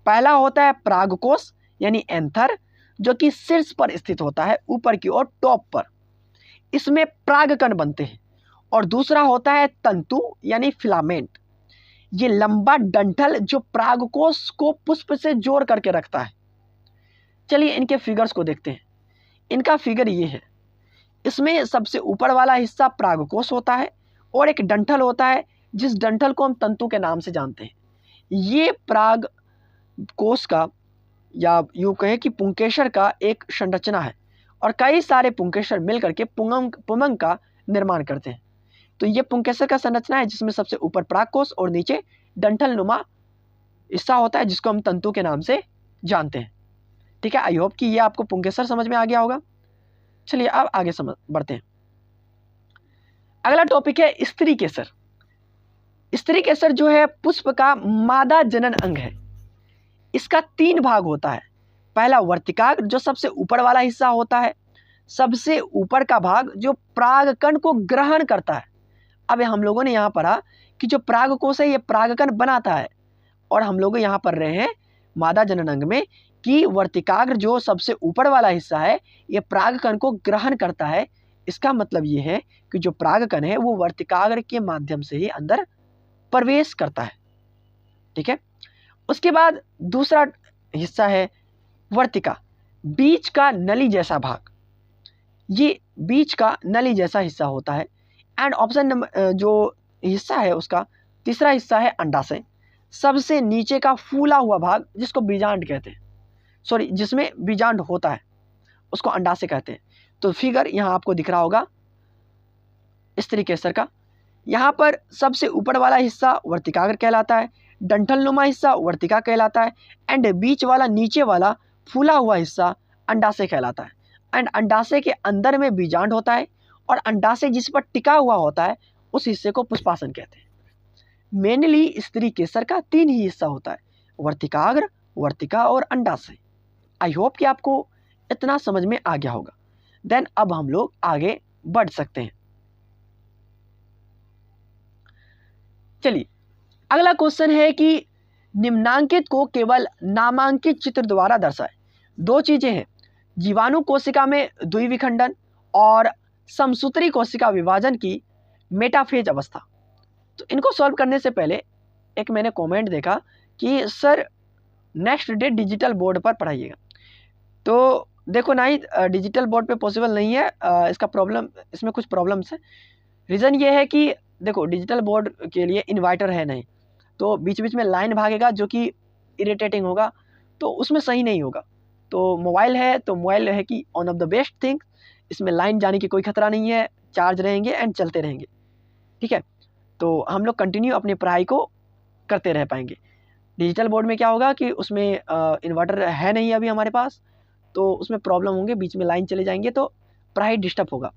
पहला होता है परागकोश यानी एंथर, जो कि शीर्ष पर स्थित होता है, ऊपर की ओर टॉप पर। इसमें परागकण बनते हैं। और दूसरा होता है तंतु यानी फिलामेंट। ये लंबा डंठल जो परागकोश को पुष्प से जोड़ करके रखता है। चलिए इनके फिगर्स को देखते हैं। इनका फिगर ये है। इसमें सबसे ऊपर वाला हिस्सा परागकोश होता है और एक डंठल होता है, जिस डंठल को हम तंतु के नाम से जानते हैं। ये परागकोश का या यूँ कहें कि पुंकेसर का एक संरचना है और कई सारे पुंकेसर मिलकर के पुमंग का निर्माण करते हैं। तो ये पुंकेसर का संरचना है, जिसमें सबसे ऊपर परागकोश और नीचे डंठल नुमा हिस्सा होता है, जिसको हम तंतु के नाम से जानते हैं। ठीक है, आई होप कि ये आपको पुंकेसर समझ में आ गया होगा। चलिए अब आगे बढ़ते हैं। अगला टॉपिक है स्त्री केसर। स्त्री केसर जो है पुष्प का मादा जनन अंग है। इसका 3 भाग होता है। पहला वर्तिकाग्र जो सबसे ऊपर वाला हिस्सा होता है, सबसे ऊपर का भाग जो परागकण को ग्रहण करता है। अब हम लोगों ने यहाँ पढ़ा कि जो परागकोश है ये परागकण बनाता है, और हम लोग यहाँ पढ़ रहे हैं मादा जनन अंग में कि वर्तिकाग्र जो सबसे ऊपर वाला हिस्सा है ये परागकण को ग्रहण करता है। इसका मतलब ये है कि जो परागकण है वो वर्तिकाग्र के माध्यम से ही अंदर प्रवेश करता है। ठीक है, उसके बाद दूसरा हिस्सा है वर्तिका, बीच का नली जैसा भाग। ये बीच का नली जैसा हिस्सा होता है। एंड ऑप्शन नंबर जो हिस्सा है उसका तीसरा हिस्सा है अंडाशय, सबसे नीचे का फूला हुआ भाग जिसको बीजांड कहते हैं, सॉरी जिसमें बीजांड होता है उसको अंडाशय कहते हैं। तो फिगर यहाँ आपको दिख रहा होगा स्त्री केसर का। यहाँ पर सबसे ऊपर वाला हिस्सा वर्तिकाग्र कहलाता है, डंठल नुमा हिस्सा वर्तिका कहलाता है, एंड बीच वाला नीचे वाला फूला हुआ हिस्सा अंडाशय कहलाता है। एंड अंडाशय के अंदर में बीजांड होता है और अंडाशय जिस पर टिका हुआ होता है उस हिस्से को पुष्पासन कहते हैं। मेनली स्त्री केसर का 3 ही हिस्सा होता है, वर्तिकाग्र, वर्तिका और अंडाशय। आई होप कि आपको इतना समझ में आ गया होगा। देन अब हम लोग आगे बढ़ सकते हैं। चलिए अगला क्वेश्चन है कि निम्नांकित को केवल नामांकित चित्र द्वारा दर्शाएं। 2 चीजें हैं, जीवाणु कोशिका में द्विविखंडन और समसूत्री कोशिका विभाजन की मेटाफेज अवस्था। तो इनको सॉल्व करने से पहले एक मैंने कमेंट देखा कि sir next day digital board पर पढ़ाइएगा। तो देखो ना ही डिजिटल बोर्ड पे पॉसिबल नहीं है, इसका प्रॉब्लम, इसमें कुछ प्रॉब्लम्स है। रीज़न ये है कि देखो डिजिटल बोर्ड के लिए इन्वर्टर है नहीं, तो बीच बीच में लाइन भागेगा जो कि इरिटेटिंग होगा, तो उसमें सही नहीं होगा। तो मोबाइल है तो मोबाइल है कि on off the best thing, इसमें लाइन जाने की कोई खतरा नहीं है, चार्ज रहेंगे एंड चलते रहेंगे। ठीक है, तो हम लोग कंटिन्यू अपनी पढ़ाई को करते रह पाएंगे। डिजिटल बोर्ड में क्या होगा कि उसमें इन्वर्टर है नहीं अभी हमारे पास, तो उसमें प्रॉब्लम होंगे, बीच में लाइन चले जाएंगे तो पढ़ाई डिस्टर्ब होगा।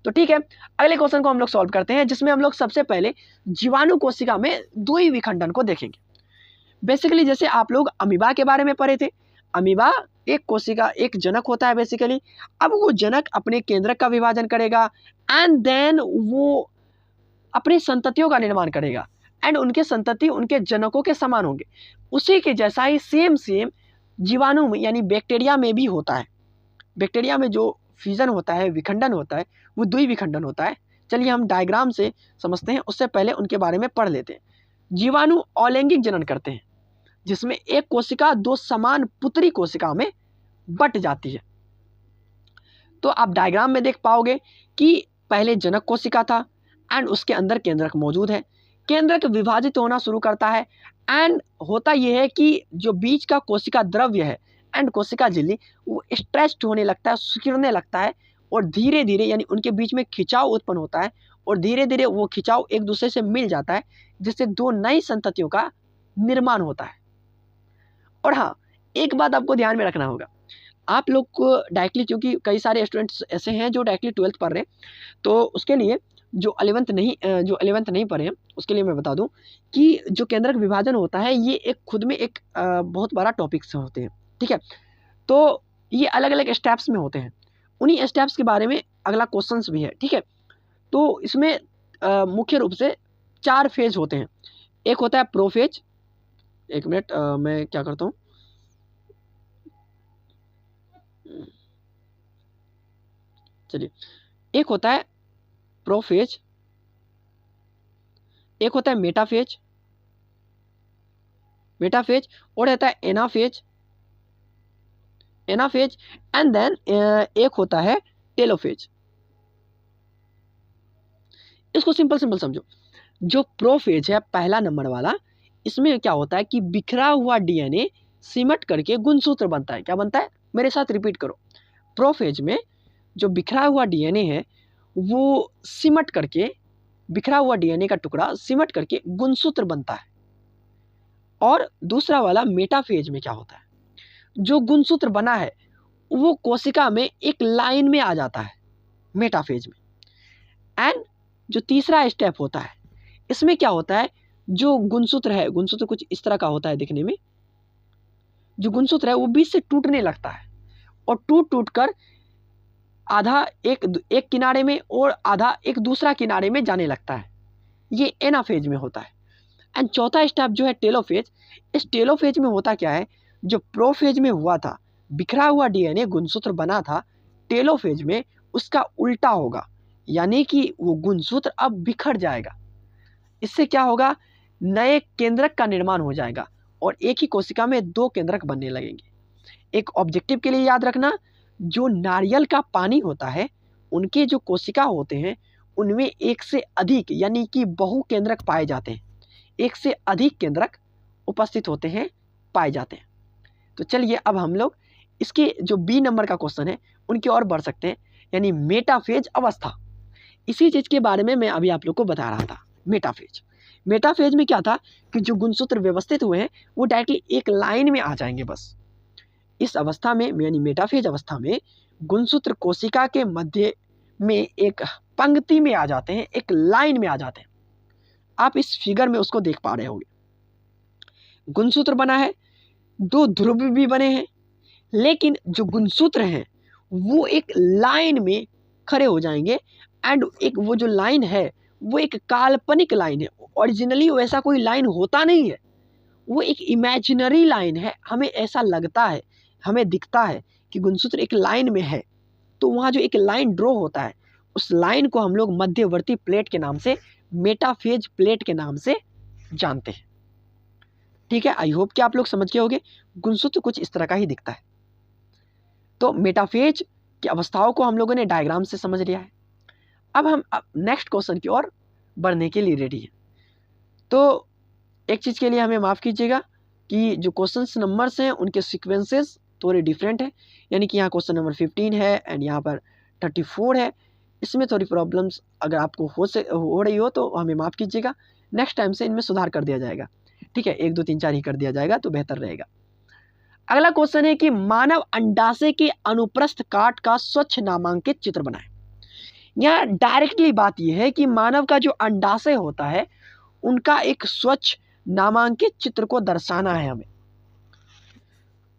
तो ठीक है, अगले क्वेश्चन को हम लोग सॉल्व करते हैं, जिसमें हम लोग सबसे पहले जीवाणु कोशिका में द्वि विखंडन को देखेंगे। बेसिकली जैसे आप लोग अमीबा के बारे में पढ़े थे, अमीबा एक कोशिका, एक जनक होता है बेसिकली। अब वो जनक अपने केंद्रक का विभाजन करेगा एंड देन वो अपनी संततियों का निर्माण करेगा एंड उनके संतति उनके जनकों के समान होंगे। उसी के जैसा ही सेम जीवाणु में यानी बैक्टीरिया में भी होता है। बैक्टीरिया में जो फ्यूजन होता है, विखंडन होता है, वो द्विविखंडन होता है। चलिए हम डायग्राम से समझते हैं, उससे पहले उनके बारे में पढ़ लेते हैं। जीवाणु अलैंगिक जनन करते हैं, जिसमें एक कोशिका दो समान पुत्री कोशिका में बट जाती है। तो आप डायग्राम में देख पाओगे कि पहले जनक कोशिका था एंड उसके अंदर केंद्रक मौजूद है। केंद्रक विभाजित होना शुरू करता है एंड होता यह है कि जो बीच का कोशिका द्रव्य है एंड कोशिका झिल्ली वो स्ट्रेच्ड होने लगता है, सिकुड़ने लगता है और धीरे धीरे यानी उनके बीच में खिंचाव उत्पन्न होता है और धीरे धीरे वो खिंचाव एक दूसरे से मिल जाता है, जिससे दो नई संततियों का निर्माण होता है। और हाँ, एक बात आपको ध्यान में रखना होगा, आप लोग को डायरेक्टली, क्योंकि कई सारे स्टूडेंट्स ऐसे हैं जो डायरेक्टली 12th पढ़ रहे हैं, तो उसके लिए जो 11th नहीं पढ़े हैं उसके लिए मैं बता दूं कि जो केंद्रक विभाजन होता है ये एक खुद में एक बहुत बड़ा टॉपिक से होते हैं। ठीक है, तो ये अलग अलग स्टेप्स में होते हैं, उन्हीं स्टेप्स के बारे में अगला क्वेश्चंस भी है। ठीक है, तो इसमें मुख्य रूप से 4 फेज होते हैं। एक होता है प्रोफेज, एक मिनट मैं क्या करता हूँ, चलिए, एक होता है प्रोफेज, एक होता है मेटाफेज और रहता है एनाफेज एंड देन एक होता है टेलोफेज। इसको सिंपल समझो। जो प्रोफेज है पहला नंबर वाला, इसमें क्या होता है कि बिखरा हुआ डीएनए सिमट करके गुणसूत्र बनता है। क्या बनता है, मेरे साथ रिपीट करो। प्रोफेज में जो बिखरा हुआ डीएनए है वो सिमट करके, बिखरा हुआ डीएनए का टुकड़ा सिमट करके गुणसूत्र बनता है। और दूसरा वाला मेटाफेज में क्या होता है, जो गुणसूत्र बना है वो कोशिका में एक लाइन में आ जाता है मेटाफेज में। एंड जो तीसरा स्टेप होता है, इसमें क्या होता है, जो गुणसूत्र है, गुणसूत्र कुछ इस तरह का होता है दिखने में, जो गुणसूत्र है वो बीच से टूटने लगता है और टूट कर आधा एक किनारे में और आधा एक दूसरा किनारे में जाने लगता है। ये एनाफेज में होता है। एंड चौथा स्टेप जो है टेलोफेज, इस टेलोफेज में होता क्या है, जो प्रोफेज में हुआ था, बिखरा हुआ डीएनए गुणसूत्र बना था, टेलोफेज में उसका उल्टा होगा, यानी कि वो गुणसूत्र अब बिखर जाएगा। इससे क्या होगा, नए केंद्रक का निर्माण हो जाएगा और एक ही कोशिका में 2 केंद्रक बनने लगेंगे। एक ऑब्जेक्टिव के लिए याद रखना, जो नारियल का पानी होता है उनके जो कोशिका होते हैं उनमें एक से अधिक यानी कि बहु केंद्रक पाए जाते हैं, एक से अधिक केंद्रक उपस्थित होते हैं, पाए जाते हैं। तो चलिए अब हम लोग इसके जो बी नंबर का क्वेश्चन है उनकी ओर बढ़ सकते हैं, यानी मेटाफेज अवस्था। इसी चीज़ के बारे में मैं अभी आप लोग को बता रहा था। मेटाफेज में क्या था कि जो गुणसूत्र व्यवस्थित हुए हैं वो डायरेक्टली एक लाइन में आ जाएंगे बस। इस अवस्था में यानी मेटाफेज अवस्था में गुणसूत्र कोशिका के मध्य में एक पंक्ति में आ जाते हैं, एक लाइन में आ जाते हैं। आप इस फिगर में उसको देख पा रहे होंगे, गुणसूत्र बना है, 2 ध्रुव भी बने हैं, लेकिन जो गुणसूत्र हैं वो एक लाइन में खड़े हो जाएंगे। एंड एक वो जो लाइन है वो एक काल्पनिक लाइन है, ओरिजिनली वैसा कोई लाइन होता नहीं है, वो एक इमेजिनरी लाइन है। हमें ऐसा लगता है, हमें दिखता है कि गुणसूत्र एक लाइन में है, तो वहाँ जो एक लाइन ड्रॉ होता है उस लाइन को हम लोग मध्यवर्ती प्लेट के नाम से, मेटाफेज प्लेट के नाम से जानते हैं। ठीक है, आई होप कि आप लोग समझ गए होंगे, गुणसूत्र कुछ इस तरह का ही दिखता है। तो मेटाफेज की अवस्थाओं को हम लोगों ने डायग्राम से समझ लिया है। अब हम नेक्स्ट क्वेश्चन की ओर बढ़ने के लिए रेडी हैं। तो एक चीज़ के लिए हमें माफ़ कीजिएगा कि जो क्वेश्चंस नंबर्स हैं उनके सीक्वेंसेस थोड़े डिफरेंट हैं, यानी कि यहाँ क्वेश्चन नंबर 15 है एंड यहाँ पर 34 है, इसमें थोड़ी प्रॉब्लम्स अगर आपको हो रही हो तो हमें माफ़ कीजिएगा, नेक्स्ट टाइम से इनमें सुधार कर दिया जाएगा। ठीक है, 1 2 3 4 ही कर दिया जाएगा तो बेहतर रहेगा। अगला क्वेश्चन है कि मानव अंडाशय के अनुप्रस्थ काट का स्वच्छ नामांकित चित्र बनाएं। यहाँ डायरेक्टली बात यह है कि मानव का जो अंडाशय होता है उनका एक स्वच्छ नामांकित चित्र को दर्शाना है हमें।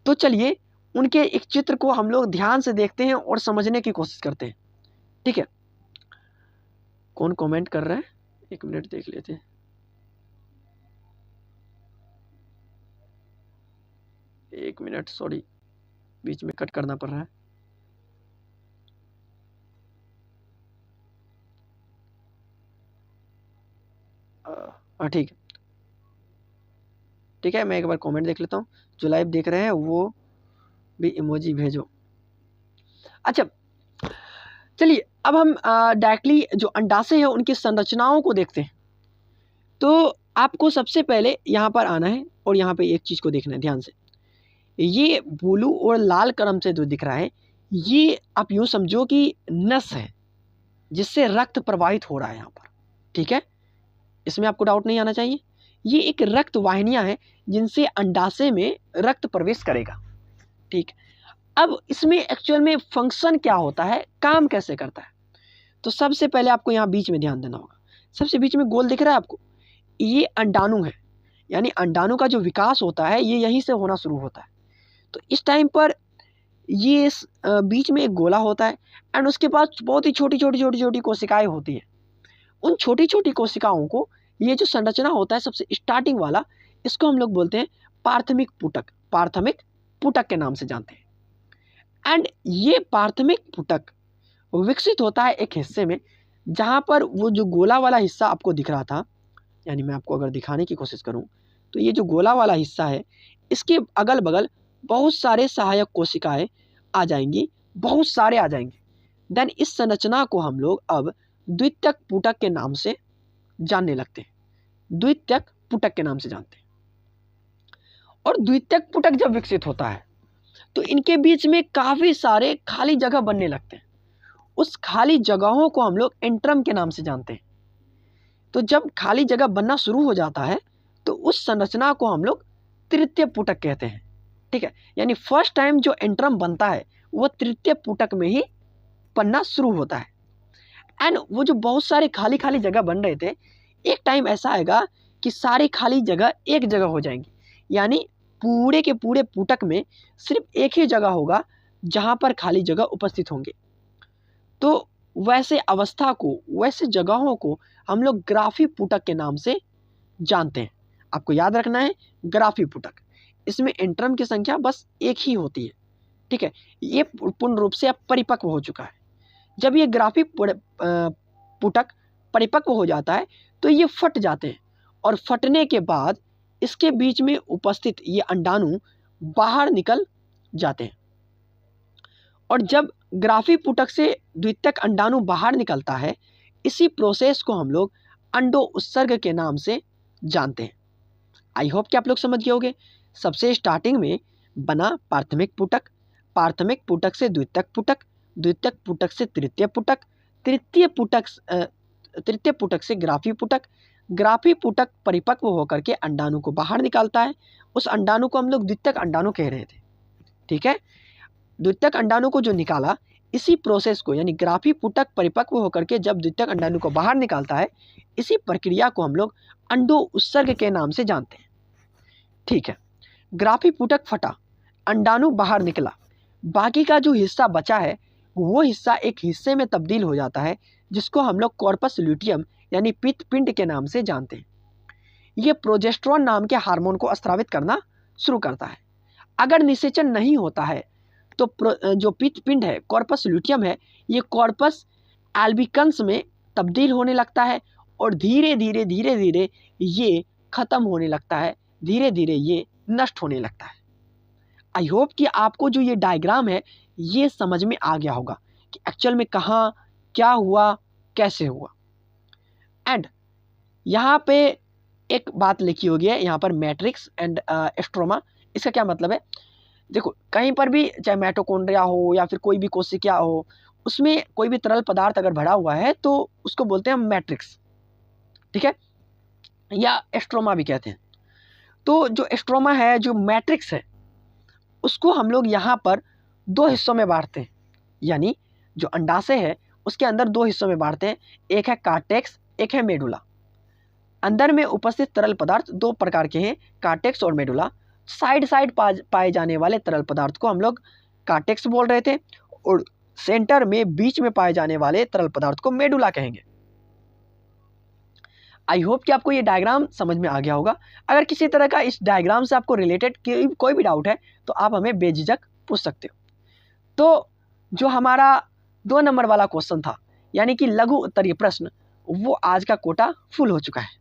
तो चलिए उनके एक चित्र को हम लोग ध्यान से देखते हैं और समझने की कोशिश करते हैं। ठीक है, कौन कमेंट कर रहा है, 1 मिनट देख लेते हैं। एक मिनट, सॉरी, बीच में कट करना पड़ रहा है। ठीक है, ठीक है, मैं एक बार कमेंट देख लेता हूँ। जो लाइव देख रहे हैं वो भी इमोजी भेजो। अच्छा, चलिए अब हम डायरेक्टली जो अंडाशय है उनकी संरचनाओं को देखते हैं। तो आपको सबसे पहले यहाँ पर आना है और यहाँ पे एक चीज़ को देखना है ध्यान से। ये ब्लू और लाल क्रम से जो दिख रहा है, ये आप यूँ समझो कि नस है जिससे रक्त प्रवाहित हो रहा है यहाँ पर। ठीक है, इसमें आपको डाउट नहीं आना चाहिए। ये एक रक्त वाहिनियाँ हैं जिनसे अंडाशय में रक्त प्रवेश करेगा। ठीक, अब इसमें एक्चुअल में फंक्शन क्या होता है, काम कैसे करता है, तो सबसे पहले आपको यहाँ बीच में ध्यान देना होगा। सबसे बीच में गोल दिख रहा है आपको, ये अंडाणु है, यानी अंडाणु का जो विकास होता है ये यहीं से होना शुरू होता है। तो इस टाइम पर ये बीच में एक गोला होता है एंड उसके पास बहुत ही छोटी छोटी छोटी छोटी कोशिकाएं होती हैं। उन छोटी छोटी कोशिकाओं को ये जो संरचना होता है सबसे स्टार्टिंग वाला, इसको हम लोग बोलते हैं प्राथमिक पुटक, प्राथमिक पुटक के नाम से जानते हैं। एंड ये प्राथमिक पुटक विकसित होता है एक हिस्से में जहाँ पर वो जो गोला वाला हिस्सा आपको दिख रहा था, यानी मैं आपको अगर दिखाने की कोशिश करूँ तो ये जो गोला वाला हिस्सा है इसके अगल बगल बहुत सारे सहायक कोशिकाएं आ जाएंगी, बहुत सारे आ जाएंगे। देन इस संरचना को हम लोग अब द्वितीयक पुटक के नाम से जानने लगते हैं, द्वितीयक पुटक के नाम से जानते हैं। और द्वितीयक पुटक जब विकसित होता है तो इनके बीच में काफ़ी सारे खाली जगह बनने लगते हैं। उस खाली जगहों को हम लोग एंट्रम के नाम से जानते हैं। तो जब खाली जगह बनना शुरू हो जाता है तो उस संरचना को हम लोग तृतीय पुटक कहते हैं। ठीक है, यानी फर्स्ट टाइम जो एंट्रम बनता है वो तृतीय पुटक में ही बनना शुरू होता है। एंड वो जो बहुत सारे खाली खाली जगह बन रहे थे, एक टाइम ऐसा आएगा कि सारी खाली जगह एक जगह हो जाएंगी, यानी पूरे के पूरे पुटक में सिर्फ एक ही जगह होगा जहाँ पर खाली जगह उपस्थित होंगे। तो वैसे अवस्था को, वैसे जगहों को हम लोग ग्राफी पुटक के नाम से जानते हैं। आपको याद रखना है ग्राफी पुटक, इसमें एंट्रम की संख्या बस एक ही होती है। ठीक है, ये पूर्ण रूप से अब परिपक्व हो चुका है। जब ये ग्राफी पुटक परिपक्व हो जाता है तो ये फट जाते हैं और फटने के बाद इसके बीच में उपस्थित ये अंडाणु बाहर निकल जाते हैं। और जब ग्राफी पुटक से द्वितीयक अंडाणु बाहर निकलता है, इसी प्रोसेस को हम लोग अंडो उत्सर्ग के नाम से जानते हैं। आई होप कि आप लोग समझ गए होंगे। सबसे स्टार्टिंग में बना प्राथमिक पुटक, प्राथमिक पुटक से द्वितीयक पुटक, द्वितीयक पुटक से तृतीय पुटक, तृतीय पुटक से ग्राफी पुटक, ग्राफी पुटक परिपक्व होकर के अंडाणु को बाहर निकालता है। उस अंडाणु को हम लोग द्वितीयक अंडाणु कह रहे थे। ठीक है, द्वितीयक अंडाणु को जो निकाला, इसी प्रोसेस को यानी ग्राफी पुटक परिपक्व होकर के जब द्वितीयक अंडाणु को बाहर निकालता है, इसी प्रक्रिया को हम लोग अंडो उत्सर्ग के नाम से जानते हैं। ठीक है, ग्राफी पुटक फटा, अंडाणु बाहर निकला, बाकी का जो हिस्सा बचा है वो हिस्सा एक हिस्से में तब्दील हो जाता है जिसको हम लोग कॉर्पस ल्यूटियम यानी पित्तपिंड के नाम से जानते हैं। ये प्रोजेस्टेरोन नाम के हार्मोन को स्रावित करना शुरू करता है। अगर निषेचन नहीं होता है तो जो पित्तपिंड है, कॉर्पस ल्यूटियम है, ये कॉर्पस एल्बिकन्स में तब्दील होने लगता है और धीरे धीरे ये खत्म होने लगता है, धीरे धीरे ये नष्ट होने लगता है। आई होप कि आपको जो ये डायग्राम है ये समझ में आ गया होगा कि एक्चुअल में कहाँ क्या हुआ, कैसे हुआ। एंड यहाँ पे एक बात लिखी होगी है, यहाँ पर मैट्रिक्स एंड स्ट्रोमा। इसका क्या मतलब है, देखो कहीं पर भी चाहे माइटोकॉन्ड्रिया हो या फिर कोई भी कोशिका हो, उसमें कोई भी तरल पदार्थ अगर भरा हुआ है तो उसको बोलते हैं मैट्रिक्स, ठीक है, या एस्ट्रोमा भी कहते हैं। तो जो एस्ट्रोमा है, जो मैट्रिक्स है, उसको हम लोग यहाँ पर दो हिस्सों में बांटते हैं, यानी जो अंडाशय है उसके अंदर दो हिस्सों में बांटते हैं, एक है कार्टेक्स, एक है मेडुला। अंदर में उपस्थित तरल पदार्थ दो प्रकार के हैं, कार्टेक्स और मेडुला। साइड साइड पाए जाने वाले तरल पदार्थ को हम लोग कार्टेक्स बोल रहे थे, और सेंटर में बीच में पाए जाने वाले तरल पदार्थ को मेडुला कहेंगे। आई होप कि आपको ये डायग्राम समझ में आ गया होगा। अगर किसी तरह का इस डायग्राम से आपको रिलेटेड कोई भी डाउट है तो आप हमें बेझिझक पूछ सकते हो। तो जो हमारा 2 नंबर वाला क्वेश्चन था, यानी कि लघु उत्तरीय प्रश्न, वो आज का कोटा फुल हो चुका है।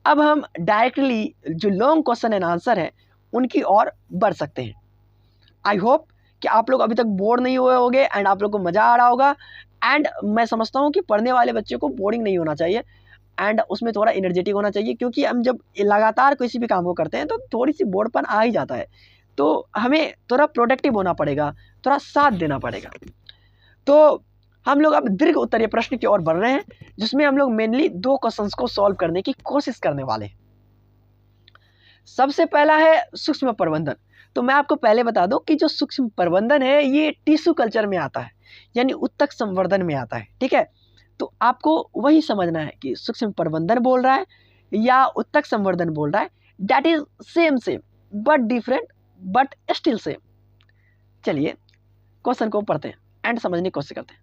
अब हम डायरेक्टली जो लॉन्ग क्वेश्चन एंड आंसर है उनकी ओर बढ़ सकते हैं। आई होप कि आप लोग अभी तक बोर नहीं हुए होंगे एंड आप लोग को मज़ा आ रहा होगा। एंड मैं समझता हूँ कि पढ़ने वाले बच्चे को बोरिंग नहीं होना चाहिए एंड उसमें थोड़ा एनर्जेटिक होना चाहिए, क्योंकि हम जब लगातार किसी भी काम को करते हैं तो थोड़ी सी बोरपन आ ही जाता है। तो हमें थोड़ा प्रोडक्टिव होना पड़ेगा, थोड़ा साथ देना पड़ेगा। तो हम लोग अब दीर्घ उत्तरीय प्रश्न की ओर बढ़ रहे हैं, जिसमें हम लोग मेनली 2 क्वेश्चंस को सॉल्व करने की कोशिश करने वाले हैं। सबसे पहला है सूक्ष्म प्रबंधन। तो मैं आपको पहले बता दूं कि जो सूक्ष्म प्रबंधन है ये टिश्यू कल्चर में आता है, यानी उत्तक संवर्धन में आता है, ठीक है। तो आपको वही समझना है कि सूक्ष्म प्रबंधन बोल रहा है या उत्तक संवर्धन बोल रहा है, that is same but different but still same. चलिए क्वेश्चन को पढ़ते हैं एंड समझने की कोशिश करते हैं।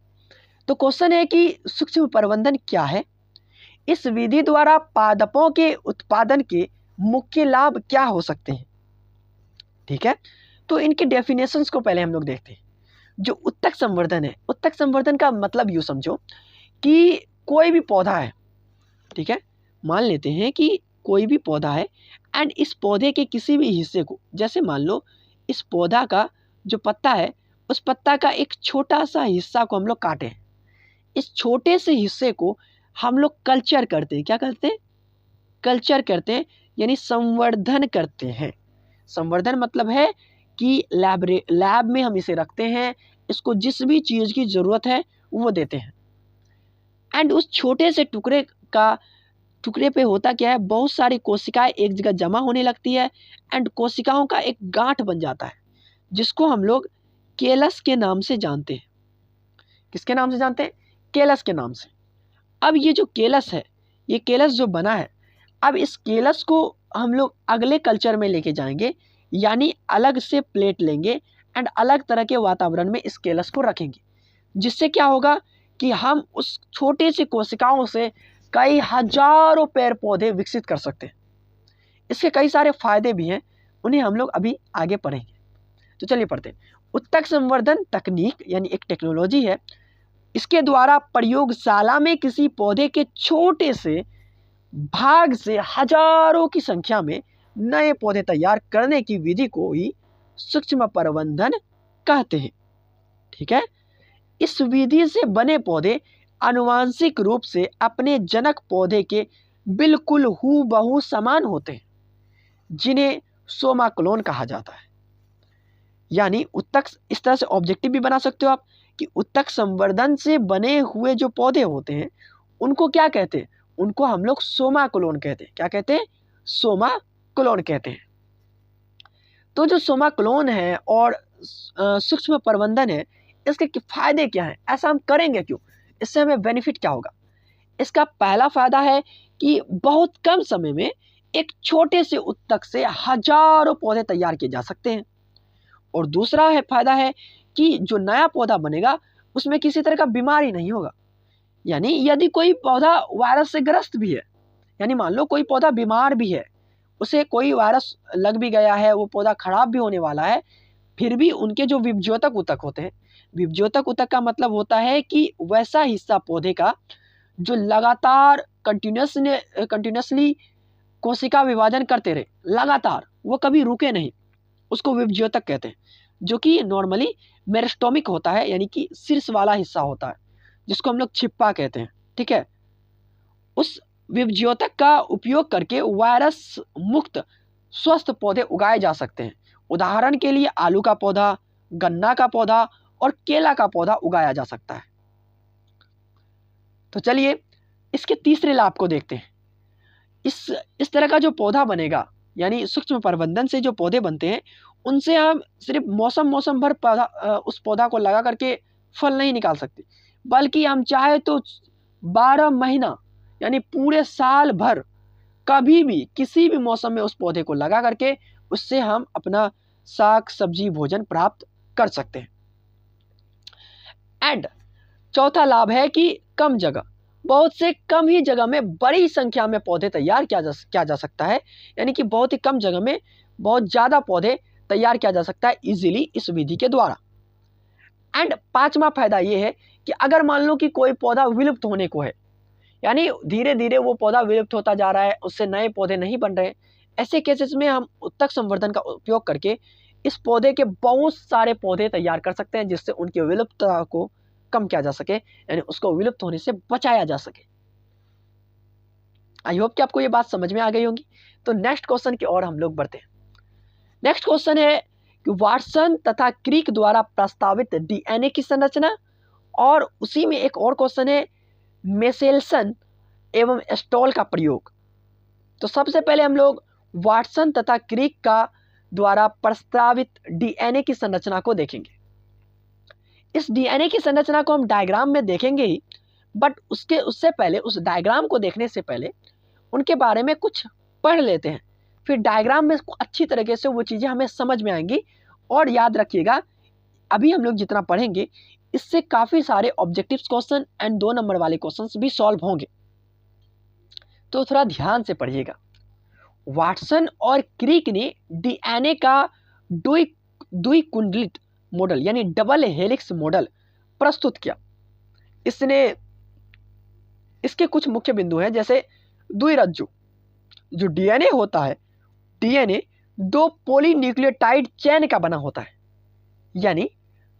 तो क्वेश्चन है कि सूक्ष्म प्रबंधन क्या है, इस विधि द्वारा पादपों के उत्पादन के मुख्य लाभ क्या हो सकते हैं, ठीक है। तो इनके डेफिनेशंस को पहले हम लोग देखते हैं। जो उत्तक संवर्धन है, उत्तक संवर्धन का मतलब यूँ समझो कि कोई भी पौधा है, ठीक है, मान लेते हैं कि कोई भी पौधा है एंड इस पौधे के किसी भी हिस्से को, जैसे मान लो इस पौधा का जो पत्ता है, उस पत्ता का एक छोटा सा हिस्सा को हम लोग काटे हैं। इस छोटे से हिस्से को हम लोग कल्चर करते हैं। क्या करते हैं? कल्चर करते हैं, यानी संवर्धन करते हैं। संवर्धन मतलब है कि लैब में हम इसे रखते हैं, इसको जिस भी चीज़ की ज़रूरत है वो देते हैं। एंड उस छोटे से टुकड़े पे होता क्या है, बहुत सारी कोशिकाएं एक जगह जमा होने लगती है एंड कोशिकाओं का एक गांठ बन जाता है, जिसको हम लोग केलस के नाम से जानते हैं। किसके नाम से जानते हैं? केलस के नाम से। अब ये जो केलस है, ये केलस जो बना है, अब इस केलस को हम लोग अगले कल्चर में लेके जाएंगे, यानी अलग से प्लेट लेंगे एंड अलग तरह के वातावरण में इस केलस को रखेंगे, जिससे क्या होगा कि हम उस छोटे से कोशिकाओं से कई हजारों पेड़ पौधे विकसित कर सकते हैं। इसके कई सारे फायदे भी हैं, उन्हें हम लोग अभी आगे पढ़ेंगे। तो चलिए पढ़ते हैं। उत्तक संवर्धन तकनीक यानी एक टेक्नोलॉजी है, इसके द्वारा प्रयोगशाला में किसी पौधे के छोटे से भाग से हजारों की संख्या में नए पौधे तैयार करने की विधि को ही सूक्ष्म प्रबंधन कहते हैं, ठीक है। इस विधि से बने पौधे आनुवांशिक रूप से अपने जनक पौधे के बिल्कुल हूबहू समान होते हैं, जिन्हें सोमा क्लोन कहा जाता है। यानी उत्तक, इस तरह से ऑब्जेक्टिव भी बना सकते हो आप कि उत्तक संवर्धन से बने हुए जो पौधे होते हैं उनको क्या कहते हैं? उनको हम लोग सोमा क्लोन कहते हैं। क्या कहते हैं? सोमा क्लोन कहते हैं। तो जो सोमा क्लोन है और सूक्ष्म प्रबंधन है, इसके फायदे क्या हैं? ऐसा हम करेंगे क्यों? इससे हमें बेनिफिट क्या होगा? इसका पहला फायदा है कि बहुत कम समय में एक छोटे से उत्तक से हजारों पौधे तैयार किए जा सकते हैं। और दूसरा है फायदा है कि जो नया पौधा बनेगा उसमें किसी तरह का बीमारी नहीं होगा। यानी यदि कोई पौधा वायरस से ग्रस्त भी है, यानी मान लो कोई पौधा बीमार भी है, उसे कोई वायरस लग भी गया है, वो पौधा खराब भी होने वाला है, फिर भी उनके जो विभज्योतक ऊतक होते हैं, विभज्योतक ऊतक का मतलब होता है कि वैसा हिस्सा पौधे का जो लगातार कंटिन्यूसली कोशिका विभाजन करते रहे, लगातार, वो कभी रुके नहीं, उसको विभज्योतक कहते हैं। जो कि नॉर्मली मेरिस्टोमिक होता है, यानी कि शीर्ष वाला हिस्सा होता है, जिसको हम लोग छिप्पा कहते हैं, ठीक है। उस विभज्योतक का उपयोग करके वायरस मुक्त स्वस्थ पौधे उगाए जा सकते हैं। उदाहरण के लिए आलू का पौधा, गन्ना का पौधा और केला का पौधा उगाया जा सकता है। तो चलिए इसके तीसरे लाभ को देखते हैं। इस तरह का जो पौधा बनेगा, यानी सूक्ष्म प्रबंधन से जो पौधे बनते हैं, उनसे हम सिर्फ मौसम भर उस पौधा को लगा करके फल नहीं निकाल सकते, बल्कि हम चाहे तो 12 महीना यानी पूरे साल भर कभी भी किसी भी मौसम में उस पौधे को लगा करके उससे हम अपना साग सब्जी भोजन प्राप्त कर सकते हैं। एंड चौथा लाभ है कि कम जगह, बहुत से कम ही जगह में बड़ी संख्या में पौधे तैयार किया जा सकता है, यानी कि बहुत ही कम जगह में बहुत ज़्यादा पौधे तैयार किया जा सकता है इजीली इस विधि के द्वारा। एंड पांचवा फायदा ये है कि अगर मान लो कि कोई पौधा विलुप्त होने को है, यानी धीरे धीरे वो पौधा विलुप्त होता जा रहा है, उससे नए पौधे नहीं बन रहे, ऐसे केसेस में हम उत्तक संवर्धन का उपयोग करके इस पौधे के बहुत सारे पौधे तैयार कर सकते हैं, जिससे उनकी विलुप्तता को कम किया जा सके, यानी उसको विलुप्त होने से बचाया जा सके। आई होप कि आपको ये बात समझ में आ गई होगी। तो नेक्स्ट क्वेश्चन की ओर हम लोग बढ़ते हैं। नेक्स्ट क्वेश्चन है कि वाटसन तथा क्रिक द्वारा प्रस्तावित डीएनए की संरचना, और उसी में एक और क्वेश्चन है मेसेल्सन एवं स्टॉल का प्रयोग। तो सबसे पहले हम लोग वाटसन तथा क्रिक का द्वारा प्रस्तावित डीएनए की संरचना को देखेंगे। इस डीएनए की संरचना को हम डायग्राम में देखेंगे ही, बट उससे पहले, उस डायग्राम को देखने से पहले उनके बारे में कुछ पढ़ लेते हैं, फिर डायग्राम में अच्छी तरीके से वो चीज़ें हमें समझ में आएंगी। और याद रखिएगा, अभी हम लोग जितना पढ़ेंगे इससे काफ़ी सारे ऑब्जेक्टिव्स क्वेश्चन एंड 2 नंबर वाले क्वेश्चंस भी सॉल्व होंगे, तो थोड़ा ध्यान से पढ़िएगा। वाटसन और क्रिक ने डीएनए का द्विकुंडलित मॉडल यानी डबल हेलिक्स मॉडल प्रस्तुत किया। इसके कुछ मुख्य बिंदु हैं, जैसे द्विरज्जु। जो डीएनए होता है, डीएनए 2 पॉलीन्यूक्लियोटाइड चेन का बना होता है, यानी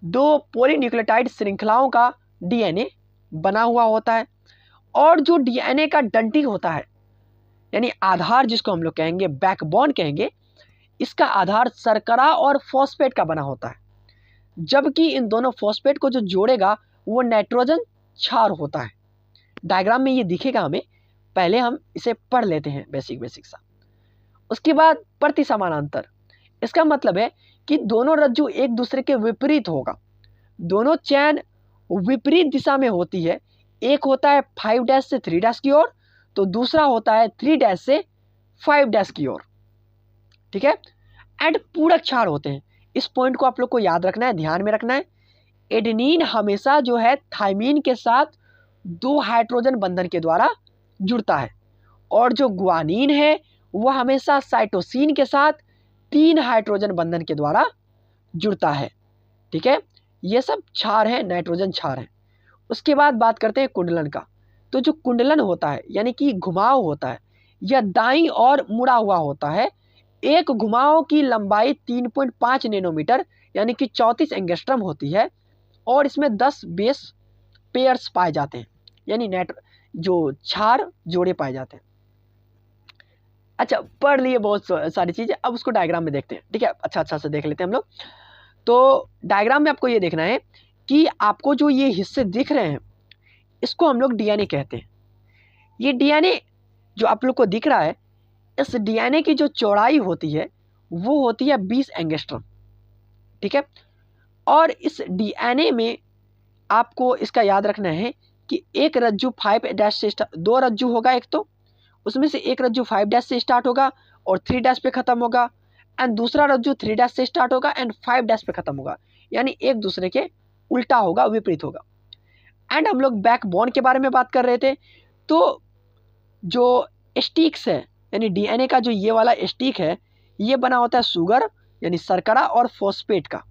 2 पॉलीन्यूक्लियोटाइड श्रृंखलाओं का डीएनए बना हुआ होता है। और जो डीएनए का डंटी होता है, यानी आधार जिसको हम लोग कहेंगे, बैकबोन कहेंगे, इसका आधार शर्करा और फॉस्फेट का बना होता है, जबकि इन दोनों फॉस्फेट को जो जोड़ेगा वो नाइट्रोजन क्षार होता है। डायग्राम में ये दिखेगा हमें, पहले हम इसे पढ़ लेते हैं बेसिक सा। उसके बाद प्रति समानांतर, इसका मतलब है कि दोनों रज्जु एक दूसरे के विपरीत होगा, दोनों चैन विपरीत दिशा में होती है। एक होता है 5' से 3' की ओर, तो दूसरा होता है 3' से 5' की ओर, ठीक है। एंड पूरक क्षार होते हैं। इस पॉइंट को आप लोग को याद रखना है, ध्यान में रखना है। एडेनिन हमेशा जो है थाइमिन के साथ 2 हाइड्रोजन बंधन के द्वारा जुड़ता है, और जो गुआनिन है वह हमेशा साइटोसिन के साथ 3 हाइड्रोजन बंधन के द्वारा जुड़ता है, ठीक है। ये सब क्षार हैं, नाइट्रोजन क्षार हैं। उसके बाद बात करते हैं कुंडलन का। तो जो कुंडलन होता है, यानी कि घुमाव होता है, यह दाईं ओर मुड़ा हुआ होता है। एक घुमाव की लंबाई 3.5 नैनोमीटर यानी कि 34 एंगस्ट्रम होती है, और इसमें 10 बेस पेयर्स पाए जाते हैं, यानी जो क्षार जोड़े पाए जाते हैं। अच्छा, पढ़ लिए बहुत सारी चीज़ें, अब उसको डायग्राम में देखते हैं, ठीक है। अच्छा से देख लेते हैं हम लोग। तो डायग्राम में आपको ये देखना है कि आपको जो ये हिस्से दिख रहे हैं, इसको हम लोग डीएनए कहते हैं। ये डीएनए जो आप लोग को दिख रहा है, इस डीएनए की जो चौड़ाई होती है वो होती है 20 एंगस्ट्रम, ठीक है। और इस डीएनए में आपको इसका याद रखना है कि एक रज्जु 5' से 2 रज्जु होगा, एक तो उसमें से एक रज्जु 5' से स्टार्ट होगा और 3' पे खत्म होगा, एंड दूसरा रज्जु 3' से स्टार्ट होगा एंड 5' पे खत्म होगा, यानी एक दूसरे के उल्टा होगा, विपरीत होगा। एंड हम लोग बैकबोन के बारे में बात कर रहे थे। तो जो स्टिक्स है, यानी डीएनए का जो ये वाला स्टिक है, ये बना होता है शुगर यानी शर्करा और फॉस्फेट का,